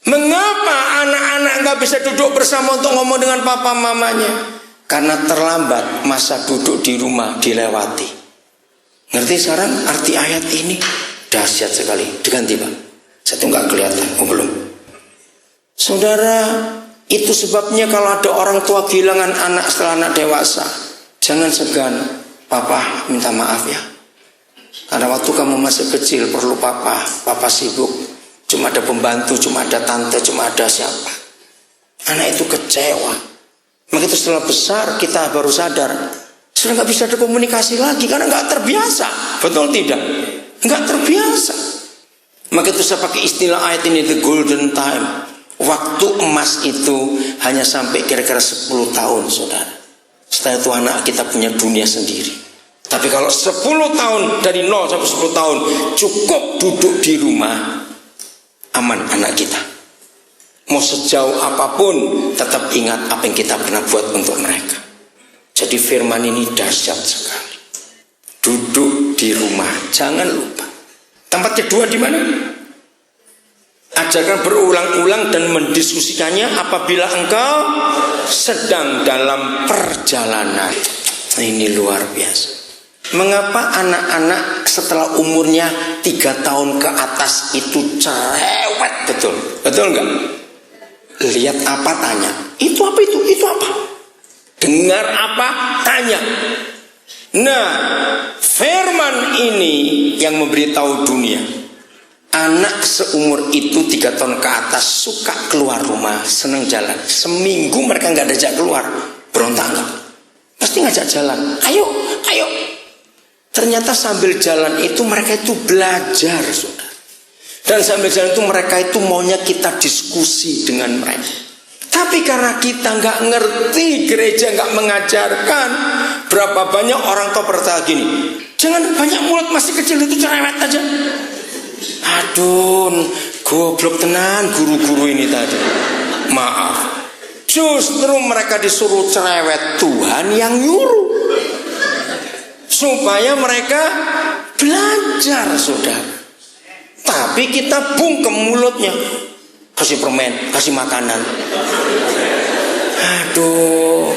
Mengapa anak-anak nggak bisa duduk bersama untuk ngomong dengan papa mamanya? Karena terlambat masa duduk di rumah dilewati. Ngerti sekarang arti ayat ini? Dahsyat sekali. Diganti Pak. Saya tuh nggak kelihatan. Oh belum. Saudara, itu sebabnya kalau ada orang tua kehilangan anak setelah anak dewasa, jangan segan. Papa minta maaf ya. Karena waktu kamu masih kecil perlu papa sibuk. Cuma ada pembantu, cuma ada tante, cuma ada siapa. Anak itu kecewa. Maka itu setelah besar kita baru sadar. Sudah gak bisa ada komunikasi lagi karena gak terbiasa. Betul tidak? Gak terbiasa. Maka itu saya pakai istilah ayat ini, the golden time. Waktu emas itu hanya sampai kira-kira 10 tahun, saudara. Setelah itu anak kita punya dunia sendiri. Tapi kalau 10 tahun, dari 0 sampai 10 tahun, cukup duduk di rumah, aman anak kita. Mau sejauh apapun, tetap ingat apa yang kita pernah buat untuk mereka. Jadi firman ini dahsyat sekali. Duduk di rumah, jangan lupa. Tempat kedua di mana? Ajarkan berulang-ulang dan mendiskusikannya apabila engkau sedang dalam perjalanan. Ini luar biasa. Mengapa anak-anak setelah umurnya 3 tahun ke atas itu cerewet betul? Betul enggak? Lihat apa tanya. Itu apa itu? Itu apa? Dengar apa tanya. Nah, firman ini yang memberitahu dunia. Anak seumur itu 3 tahun ke atas suka keluar rumah, senang jalan. Seminggu mereka nggak diajak keluar, berontak nggak? Pasti ngajak jalan. Ayo, ayo. Ternyata sambil jalan itu mereka itu belajar, saudara. Dan sambil jalan itu mereka itu maunya kita diskusi dengan mereka. Tapi karena kita nggak ngerti, gereja nggak mengajarkan. Berapa banyak orang tua berkata gini, jangan banyak mulut, masih kecil itu cerewet aja. Aduh, goblok tenan guru-guru ini tadi. Maaf, justru mereka disuruh cerewet, Tuhan yang nyuruh, supaya mereka belajar, saudara. Tapi kita bungkem mulutnya, kasih permen, kasih makanan. Aduh,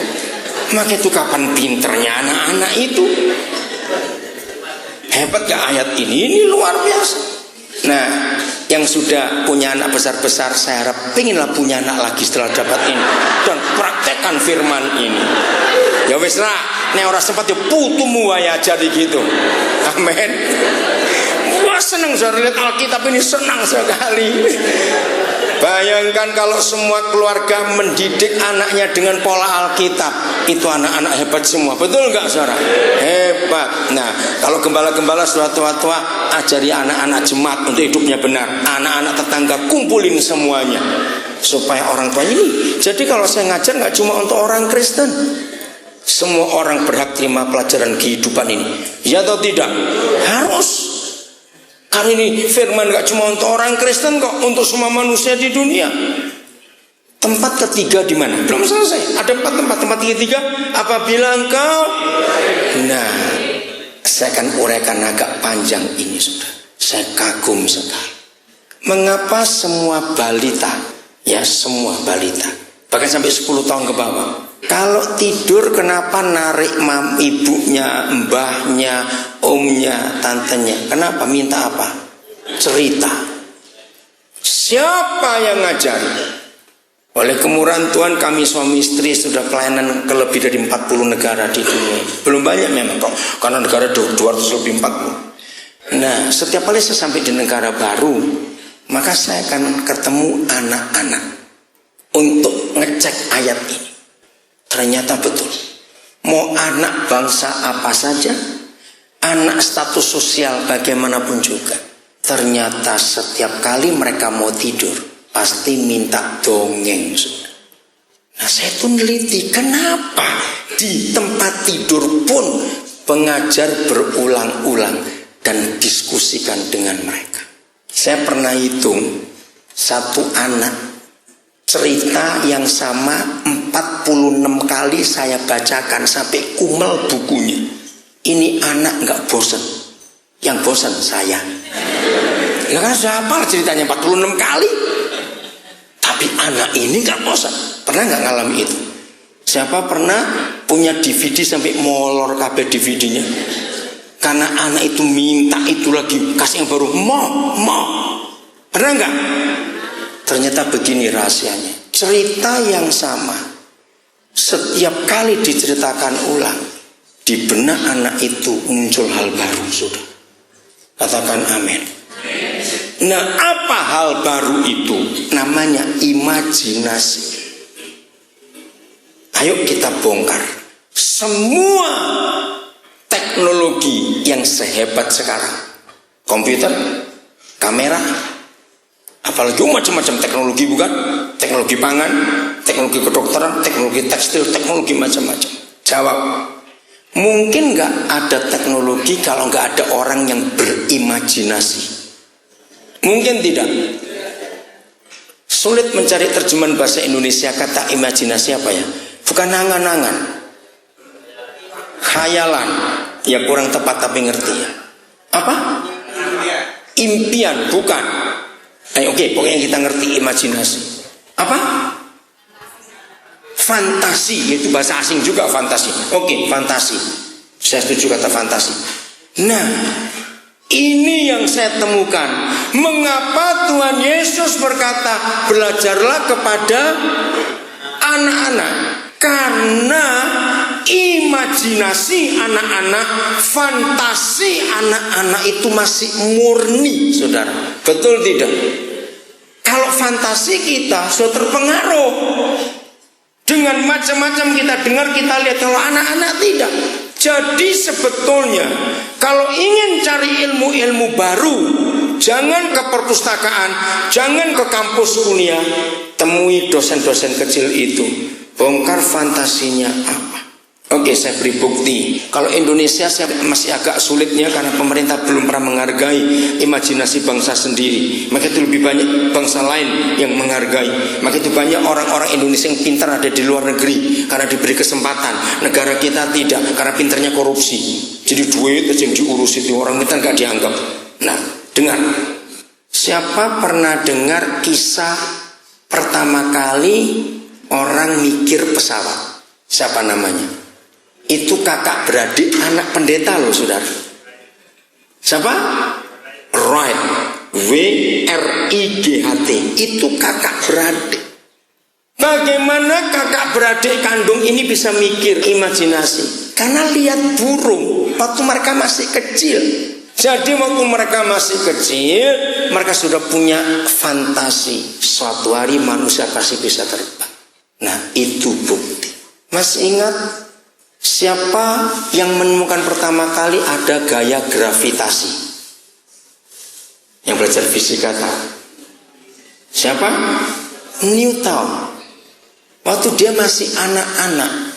maka itu kapan pinternya anak-anak itu? Hebat gak ayat ini? Ini luar biasa. Nah, yang sudah punya anak besar-besar, saya harap pengenlah punya anak lagi setelah dapat ini dan praktekkan firman ini. Ya wis lah, nek ora sempat ya putumu wae jadi gitu. Amin. Wah, senang saya lihat Alkitab ini, senang sekali. Bayangkan kalau semua keluarga mendidik anaknya dengan pola Alkitab, itu anak-anak hebat semua. Betul nggak, saudara? Hebat. Nah, kalau gembala-gembala sudah tua-tua, ajari anak-anak jemaat untuk hidupnya benar. Anak-anak tetangga kumpulin semuanya, supaya orang tua ini. Jadi kalau saya ngajar nggak cuma untuk orang Kristen, semua orang berhak terima pelajaran kehidupan ini. Ya atau tidak? Harus. Karena ini firman gak cuma untuk orang Kristen kok, untuk semua manusia di dunia. Tempat ketiga di mana? Belum selesai. Ada 4 tempat. Tempat ketiga, apabila engkau. Nah, saya akan uraikan agak panjang ini, sudah. Saya kagum sekali. Mengapa semua balita, ya semua balita, bahkan sampai 10 tahun ke bawah, kalau tidur kenapa narik ibunya, mbahnya, omnya, tantenya? Kenapa? Minta apa? Cerita. Siapa yang ngajari? Oleh kemurahan Tuhan, kami suami istri sudah pelayanan ke lebih dari 40 negara di dunia. Belum banyak memang kok, karena negara 200 lebih 40. Nah, setiap kali saya sampai di negara baru, maka saya akan ketemu anak-anak untuk ngecek ayat ini. Ternyata betul. Mau anak bangsa apa saja, anak status sosial bagaimanapun juga, ternyata setiap kali mereka mau tidur pasti minta dongeng. Nah, saya tuh neliti kenapa di tempat tidur pun pengajar berulang-ulang dan diskusikan dengan mereka. Saya pernah hitung, satu anak cerita yang sama 46 kali saya bacakan sampai kumel bukunya. Ini anak gak bosan. Yang bosan saya. Ya kan sudah hafal ceritanya 46 kali. Tapi anak ini gak bosan. Pernah gak ngalami itu? Siapa pernah punya DVD sampai molor kabeh DVD-nya? Karena anak itu minta itu lagi, kasih yang baru. Mau. Pernah gak? Ternyata begini rahasianya. Cerita yang sama setiap kali diceritakan ulang, di benak anak itu muncul hal baru, sudah. Katakan amin. Nah, apa hal baru itu? Namanya imajinasi. Ayo kita bongkar. Semua teknologi yang sehebat sekarang, komputer, kamera, apalagi macam-macam teknologi, bukan? Teknologi pangan, teknologi kedokteran, teknologi tekstil, teknologi macam-macam. Jawab, mungkin nggak ada teknologi kalau nggak ada orang yang berimajinasi? Mungkin tidak. Sulit mencari terjemahan bahasa Indonesia kata imajinasi apa ya? Bukan angan-angan, khayalan, ya kurang tepat tapi ngerti ya. Apa? Impian, bukan. Oke, pokoknya kita ngerti imajinasi. Apa? fantasi, itu bahasa asing juga fantasi. Oke, fantasi. Saya setuju kata fantasi. Nah, ini yang saya temukan. Mengapa Tuhan Yesus berkata, belajarlah kepada anak-anak? Karena imajinasi anak-anak, fantasi anak-anak itu masih murni, saudara. Betul tidak? Kalau fantasi kita sudah terpengaruh dengan macam-macam kita dengar, kita lihat. Kalau anak-anak tidak. Jadi sebetulnya kalau ingin cari ilmu-ilmu baru, jangan ke perpustakaan, jangan ke kampus kuliah, temui dosen-dosen kecil itu, bongkar fantasinya apa. Oke, saya beri bukti. Kalau Indonesia saya masih agak sulitnya karena pemerintah belum pernah menghargai imajinasi bangsa sendiri. Maka itu lebih banyak bangsa lain yang menghargai. Maka itu banyak orang-orang Indonesia yang pintar ada di luar negeri karena diberi kesempatan. Negara kita tidak, karena pintarnya korupsi. Jadi duit aja yang diurus itu, orang pintar gak dianggap. Nah, dengar. Siapa pernah dengar kisah pertama kali orang mikir pesawat? Siapa namanya? Itu kakak beradik anak pendeta loh, saudara. Siapa? Wright, W-R-I-G-H-T. Itu kakak beradik. Bagaimana kakak beradik kandung ini bisa mikir imajinasi? Karena lihat burung waktu mereka masih kecil. Jadi waktu mereka masih kecil, mereka sudah punya fantasi. Suatu hari manusia pasti bisa terbang. Nah, itu bukti. Masih ingat siapa yang menemukan pertama kali ada gaya gravitasi? Yang belajar fisika tahu. Siapa? Newton. Waktu dia masih anak-anak,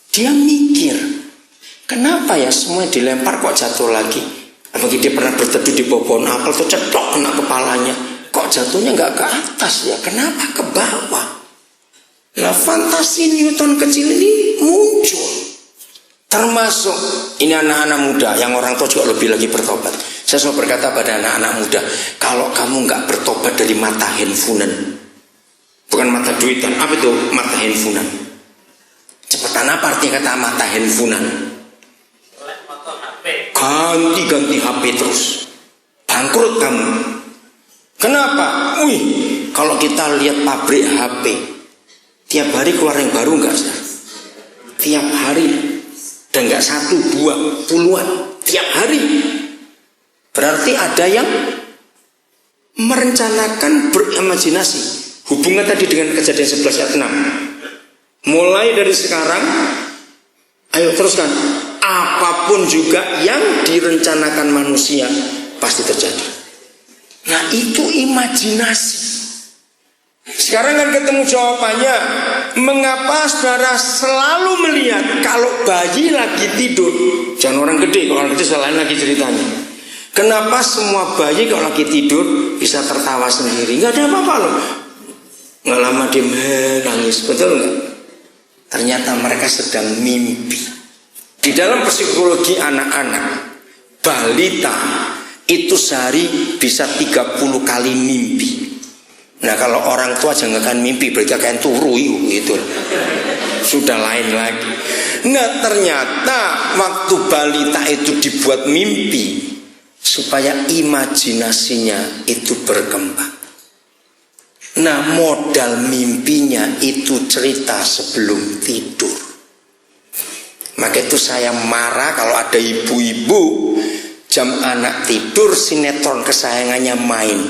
dia mikir, kenapa ya semua dilempar kok jatuh lagi? Apalagi dia pernah berteduh di pohon apel tuh cetok kena kepalanya. Kok jatuhnya nggak ke atas ya? Kenapa ke bawah? Nah, fantasi Newton kecil ini muncul. Termasuk ini anak-anak muda yang orang tua juga lebih lagi bertobat. Saya selalu berkata pada anak-anak muda, kalau kamu nggak bertobat dari mata handphonean, bukan mata duitan, apa itu mata handphonean? Cepetan apa artinya kata mata handphonean? Ganti-ganti HP terus, bangkrut kamu. Kenapa? Kalau kita lihat pabrik HP, tiap hari keluar yang baru enggak, sah? Tiap hari. Dan enggak 1, 2, puluhan. Tiap hari. Berarti ada yang merencanakan, berimajinasi. Hubungan tadi dengan kejadian 11 ayat 6. Mulai dari sekarang, ayo teruskan. Apapun juga yang direncanakan manusia pasti terjadi. Nah, itu imajinasi. Sekarang kan ketemu jawabannya. Mengapa saudara selalu melihat kalau bayi lagi tidur? Jangan orang gede, kalau orang gede selain lagi ceritanya. Kenapa semua bayi kalau lagi tidur bisa tertawa sendiri? Nggak ada apa-apa loh. Nggak lama dia nangis, betul nggak? Ternyata mereka sedang mimpi. Di dalam psikologi anak-anak, balita itu sehari bisa 30 kali mimpi. Nah, kalau orang tua jangan akan mimpi, berarti akan turu gitu. Sudah lain lagi. Nah, ternyata waktu balita itu dibuat mimpi supaya imajinasinya itu berkembang. Nah, modal mimpinya itu cerita sebelum tidur. Maka itu saya marah kalau ada ibu-ibu jam anak tidur sinetron kesayangannya main.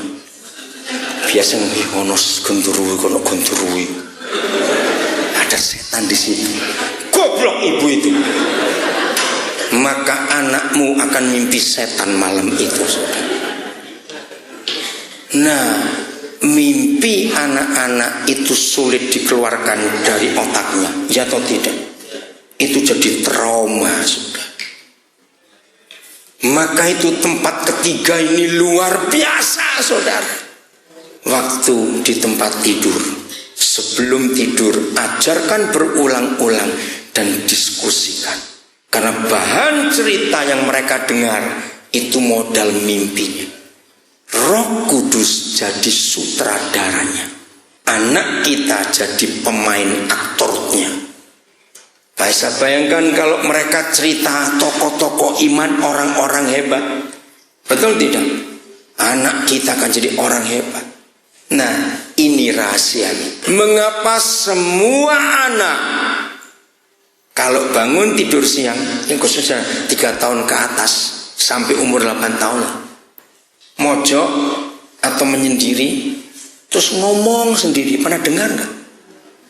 Biasanya honos gendurui. Ada setan di situ. Goblok ibu itu. Maka anakmu akan mimpi setan malam itu. Nah, mimpi anak-anak itu sulit dikeluarkan dari otaknya, ya atau tidak? Itu jadi trauma, sudah. Maka itu tempat ketiga ini luar biasa, saudara. Waktu di tempat tidur, sebelum tidur, ajarkan berulang-ulang dan diskusikan. Karena bahan cerita yang mereka dengar itu modal mimpinya. Roh Kudus jadi sutradaranya. anak kita jadi pemain aktornya. Bisa bayangkan kalau mereka cerita tokoh-tokoh iman, orang-orang hebat. Betul tidak? Anak kita akan jadi orang hebat. Nah, ini rahasianya. Mengapa semua anak kalau bangun tidur siang, yang khususnya 3 tahun ke atas sampai umur 8 tahun, mojok atau menyendiri, terus ngomong sendiri. Pernah dengar nggak?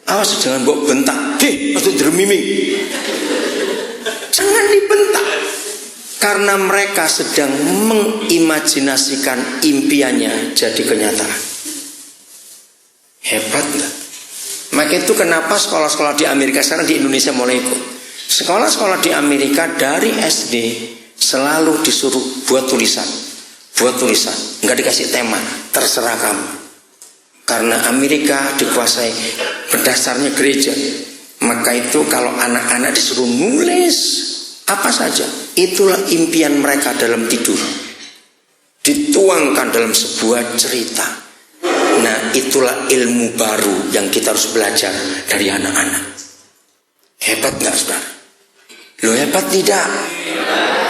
Awas jangan bawa bentak. Maksud dermiming. Jangan dibentak. Karena mereka sedang mengimajinasikan impiannya jadi kenyataan. Hebat nggak? Maka itu kenapa sekolah-sekolah di Amerika sekarang di Indonesia mulai ikut. Sekolah-sekolah di Amerika dari SD selalu disuruh buat tulisan. Nggak dikasih tema, terserah kamu. Karena Amerika dikuasai berdasarnya gereja. Maka itu kalau anak-anak disuruh nulis apa saja, itulah impian mereka dalam tidur, dituangkan dalam sebuah cerita. Nah, itulah ilmu baru yang kita harus belajar dari anak-anak. Hebat nggak, saudara? Lo hebat tidak?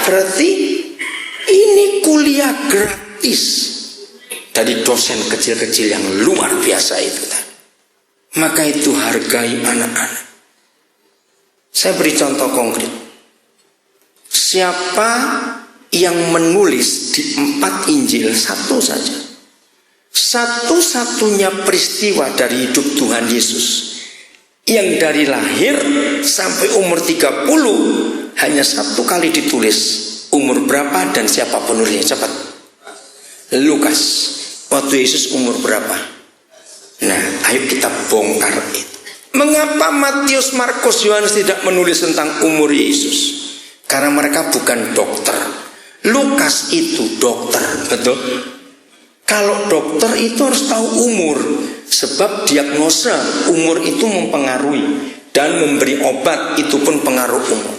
Berarti ini kuliah gratis dari dosen kecil-kecil yang luar biasa itu. Maka itu hargai anak-anak. Saya beri contoh konkret. Siapa yang menulis di 4 Injil satu saja, satu-satunya peristiwa dari hidup Tuhan Yesus yang dari lahir sampai umur 30 hanya 1 kali ditulis. Umur berapa dan siapa penulisnya? Cepat. Lukas. Waktu Yesus umur berapa? Nah, ayo kita bongkar itu. Mengapa Matius, Markus, Yohanes tidak menulis tentang umur Yesus? Karena mereka bukan dokter. Lukas itu dokter, betul? Kalau dokter itu harus tahu umur, sebab diagnosa umur itu mempengaruhi, dan memberi obat itu pun pengaruh umur.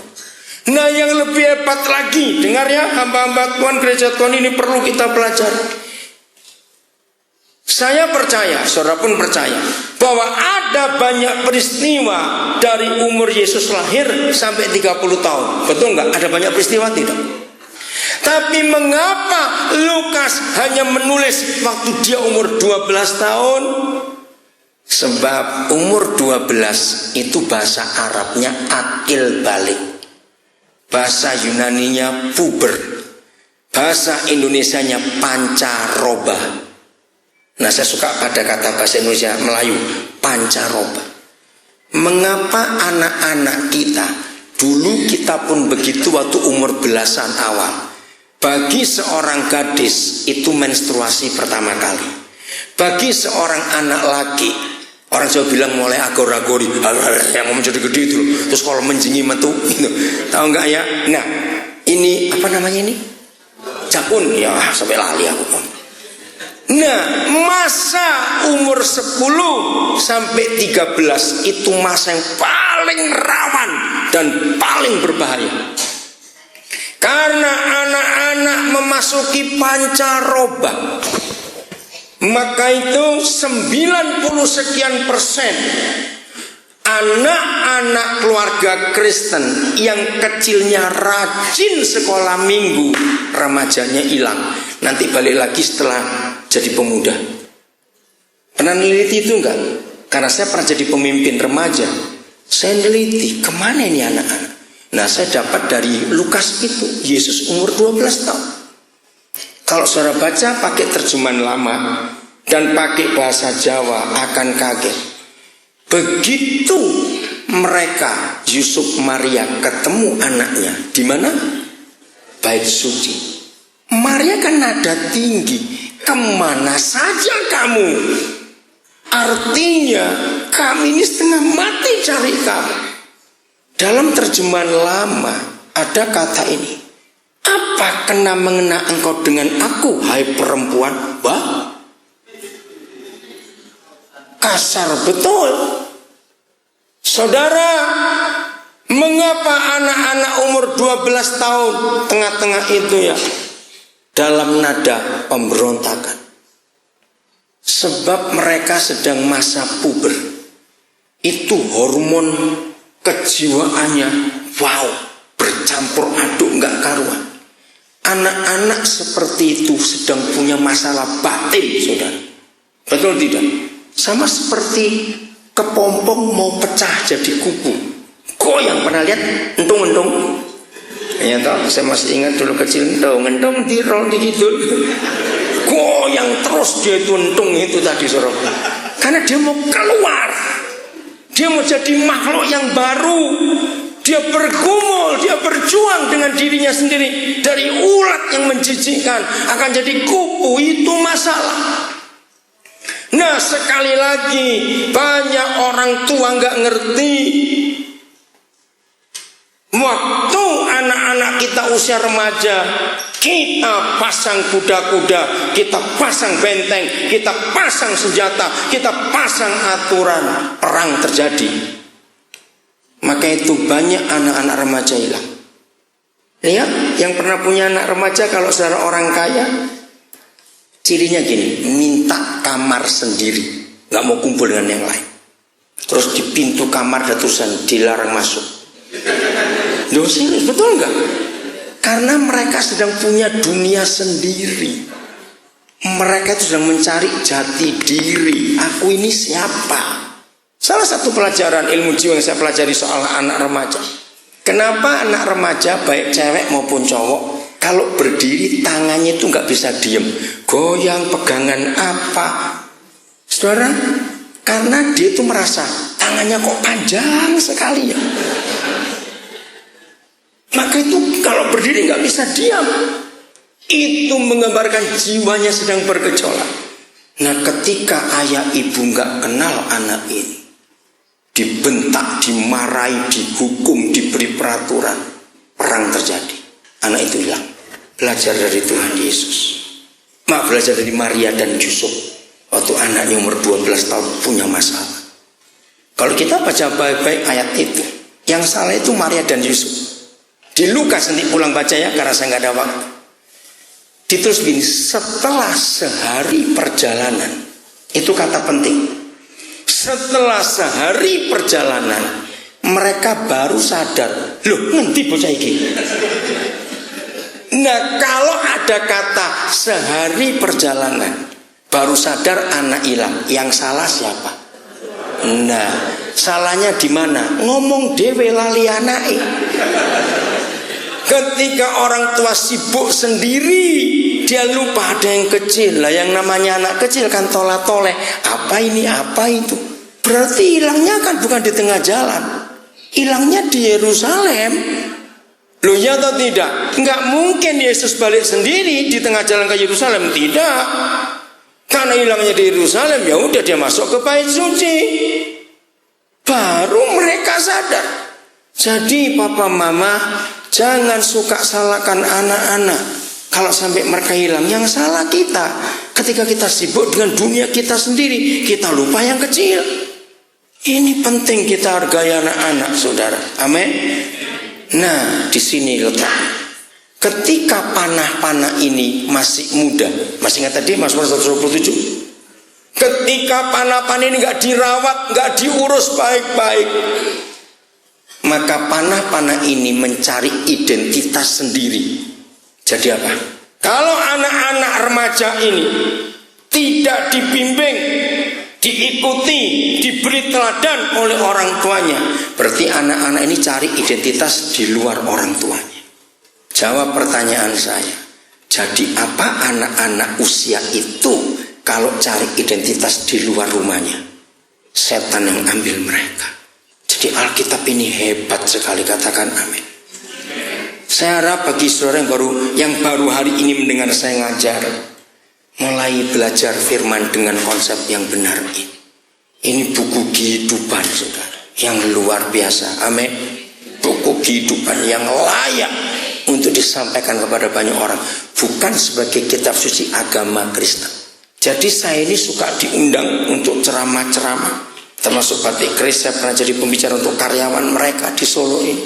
Nah, yang lebih hebat lagi, dengar ya, hamba-hamba Tuhan, gereja Tuhan, ini perlu kita pelajari. Saya percaya, saudara pun percaya, bahwa ada banyak peristiwa dari umur Yesus lahir sampai 30 tahun. Betul nggak? Ada banyak peristiwa tidak? Tapi mengapa Lukas hanya menulis waktu dia umur 12 tahun? Sebab umur 12 itu bahasa Arabnya akil balik, bahasa Yunaninya puber, bahasa Indonesianya pancaroba. Nah, saya suka pada kata bahasa Indonesia Melayu, pancaroba. Mengapa anak-anak kita, dulu kita pun begitu waktu umur belasan awal. Bagi seorang gadis itu menstruasi pertama kali. Bagi seorang anak laki, orang Jawa bilang mulai agor-agori, yang ngomong jadi gede itu loh. Terus kalau menjingi metu gitu. Tahu nggak ya? Nah, ini apa namanya ini? Jakun ya, sampai lali aku. Nah, masa umur 10 sampai 13 itu masa yang paling rawan dan paling berbahaya. Karena anak-anak memasuki pancaroba. Maka itu 90% anak-anak keluarga Kristen yang kecilnya rajin sekolah minggu, remajanya hilang. Nanti balik lagi setelah jadi pemuda. Pernah neliti itu enggak? Karena saya pernah jadi pemimpin remaja. Saya neliti, kemana ini anak-anak? Nah, saya dapat dari Lukas itu, Yesus umur 12 tahun. Kalau saudara baca pakai terjemahan lama dan pakai bahasa Jawa akan kaget. Begitu mereka, Yusuf Maria ketemu anaknya, di mana? Bait suci. Maria kan nada tinggi, kemana saja kamu? Artinya kami ini setengah mati cari kamu. Dalam terjemahan lama ada kata ini, apa kena mengena engkau dengan aku, hai perempuan? Bah, kasar betul. Saudara, mengapa anak-anak umur 12 tahun tengah-tengah itu ya dalam nada pemberontakan? Sebab mereka sedang masa puber. Itu hormon kejiwaannya wow, bercampur aduk nggak karuan. Anak-anak seperti itu sedang punya masalah batin, saudara. Betul tidak? Sama seperti kepompong mau pecah jadi kupu. Goyang, pernah lihat? Entung-entung. Ya toh, saya masih ingat dulu kecil, entung dirol dikidul. Goyang terus dia itu entung itu tadi, saudara. Karena dia mau keluar. Dia mau jadi makhluk yang baru. Dia bergumul, dia berjuang dengan dirinya sendiri. Dari ulat yang menjijikkan akan jadi kupu, itu masalah. Nah, sekali lagi banyak orang tua nggak ngerti. Waktu anak-anak kita usia remaja, kita pasang kuda-kuda, kita pasang benteng, kita pasang senjata, kita pasang aturan, perang terjadi. Maka itu banyak anak-anak remaja hilang. Lihat, yang pernah punya anak remaja, kalau saudara orang kaya, cirinya gini, minta kamar sendiri, nggak mau kumpul dengan yang lain. Terus di pintu kamar ada tulisan dilarang masuk. Loh, serius, betul nggak? Karena mereka sedang punya dunia sendiri. Mereka itu sedang mencari jati diri. Aku ini siapa? Salah satu pelajaran ilmu jiwa yang saya pelajari soal anak remaja. Kenapa anak remaja baik cewek maupun cowok kalau berdiri tangannya itu nggak bisa diem, goyang, pegangan apa, saudara? Karena dia itu merasa tangannya kok panjang sekali ya. Maka itu kalau berdiri nggak bisa diam. Itu menggambarkan jiwanya sedang bergejolak. Nah, ketika ayah ibu nggak kenal anak ini, dibentak, dimarahi, dihukum, diberi peraturan, perang terjadi. Anak itu hilang. Belajar dari Tuhan Yesus. Belajar dari Maria dan Yusuf. Waktu anaknya umur 12 tahun punya masalah. Kalau kita baca baik-baik ayat itu, yang salah itu Maria dan Yusuf. Di Lukas, nanti pulang baca ya, karena saya nggak ada waktu. Ditulis begini, setelah sehari perjalanan. Itu kata penting. Setelah sehari perjalanan, mereka baru sadar, loh, nanti bocah iki. Nah, kalau ada kata sehari perjalanan, baru sadar anak hilang, yang salah siapa? Nah, salahnya di mana? Ngomong dewe lali anake. Ketika orang tua sibuk sendiri, dia lupa ada yang kecil. Lah, yang namanya anak kecil kan tola-toleh. Apa ini, apa itu? Berarti hilangnya kan bukan di tengah jalan, hilangnya di Yerusalem. Loh, ya atau tidak? Enggak mungkin Yesus balik sendiri di tengah jalan ke Yerusalem, tidak. Karena hilangnya di Yerusalem, ya udah dia masuk ke bait suci. Baru mereka sadar. Jadi papa mama, jangan suka salahkan anak-anak. Kalau sampai mereka hilang, yang salah kita. Ketika kita sibuk dengan dunia kita sendiri, kita lupa yang kecil. Ini penting kita hargai anak-anak, saudara. Amin. Nah, di sini letaknya. Ketika panah-panah ini masih muda, masih ingat tadi Mazmur 127? Ketika panah-panah ini nggak dirawat, nggak diurus baik-baik, maka panah-panah ini mencari identitas sendiri. Jadi apa? Kalau anak-anak remaja ini tidak dibimbing, diikuti, diberi teladan oleh orang tuanya, berarti anak-anak ini cari identitas di luar orang tuanya. Jawab pertanyaan saya. Jadi apa anak-anak usia itu kalau cari identitas di luar rumahnya? Setan yang ambil mereka. Jadi Alkitab ini hebat sekali, katakan amin. Saya harap bagi saudara yang baru hari ini mendengar saya ngajar, mulai belajar firman dengan konsep yang benar ini. Ini buku kehidupan, saudara, yang luar biasa. Amin. Buku kehidupan yang layak untuk disampaikan kepada banyak orang, bukan sebagai kitab suci agama Kristen. Jadi saya ini suka diundang untuk ceramah-ceramah, termasuk Batik Kris. Saya pernah jadi pembicara untuk karyawan mereka di Solo ini.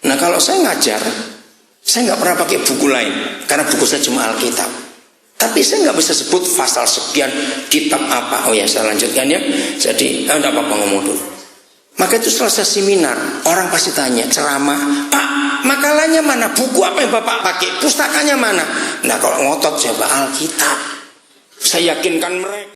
Nah, kalau saya ngajar, saya nggak pernah pakai buku lain, karena buku saya cuma Alkitab. Tapi saya nggak bisa sebut pasal sekian, kitab apa. Oh ya, saya lanjutkan ya. Jadi, enggak apa-apa ngomong dulu. Maka itu selesai seminar, orang pasti tanya, ceramah, Pak, makalahnya mana? Buku apa yang Bapak pakai? Pustakanya mana? Nah, kalau ngotot coba Alkitab. Saya yakinkan mereka.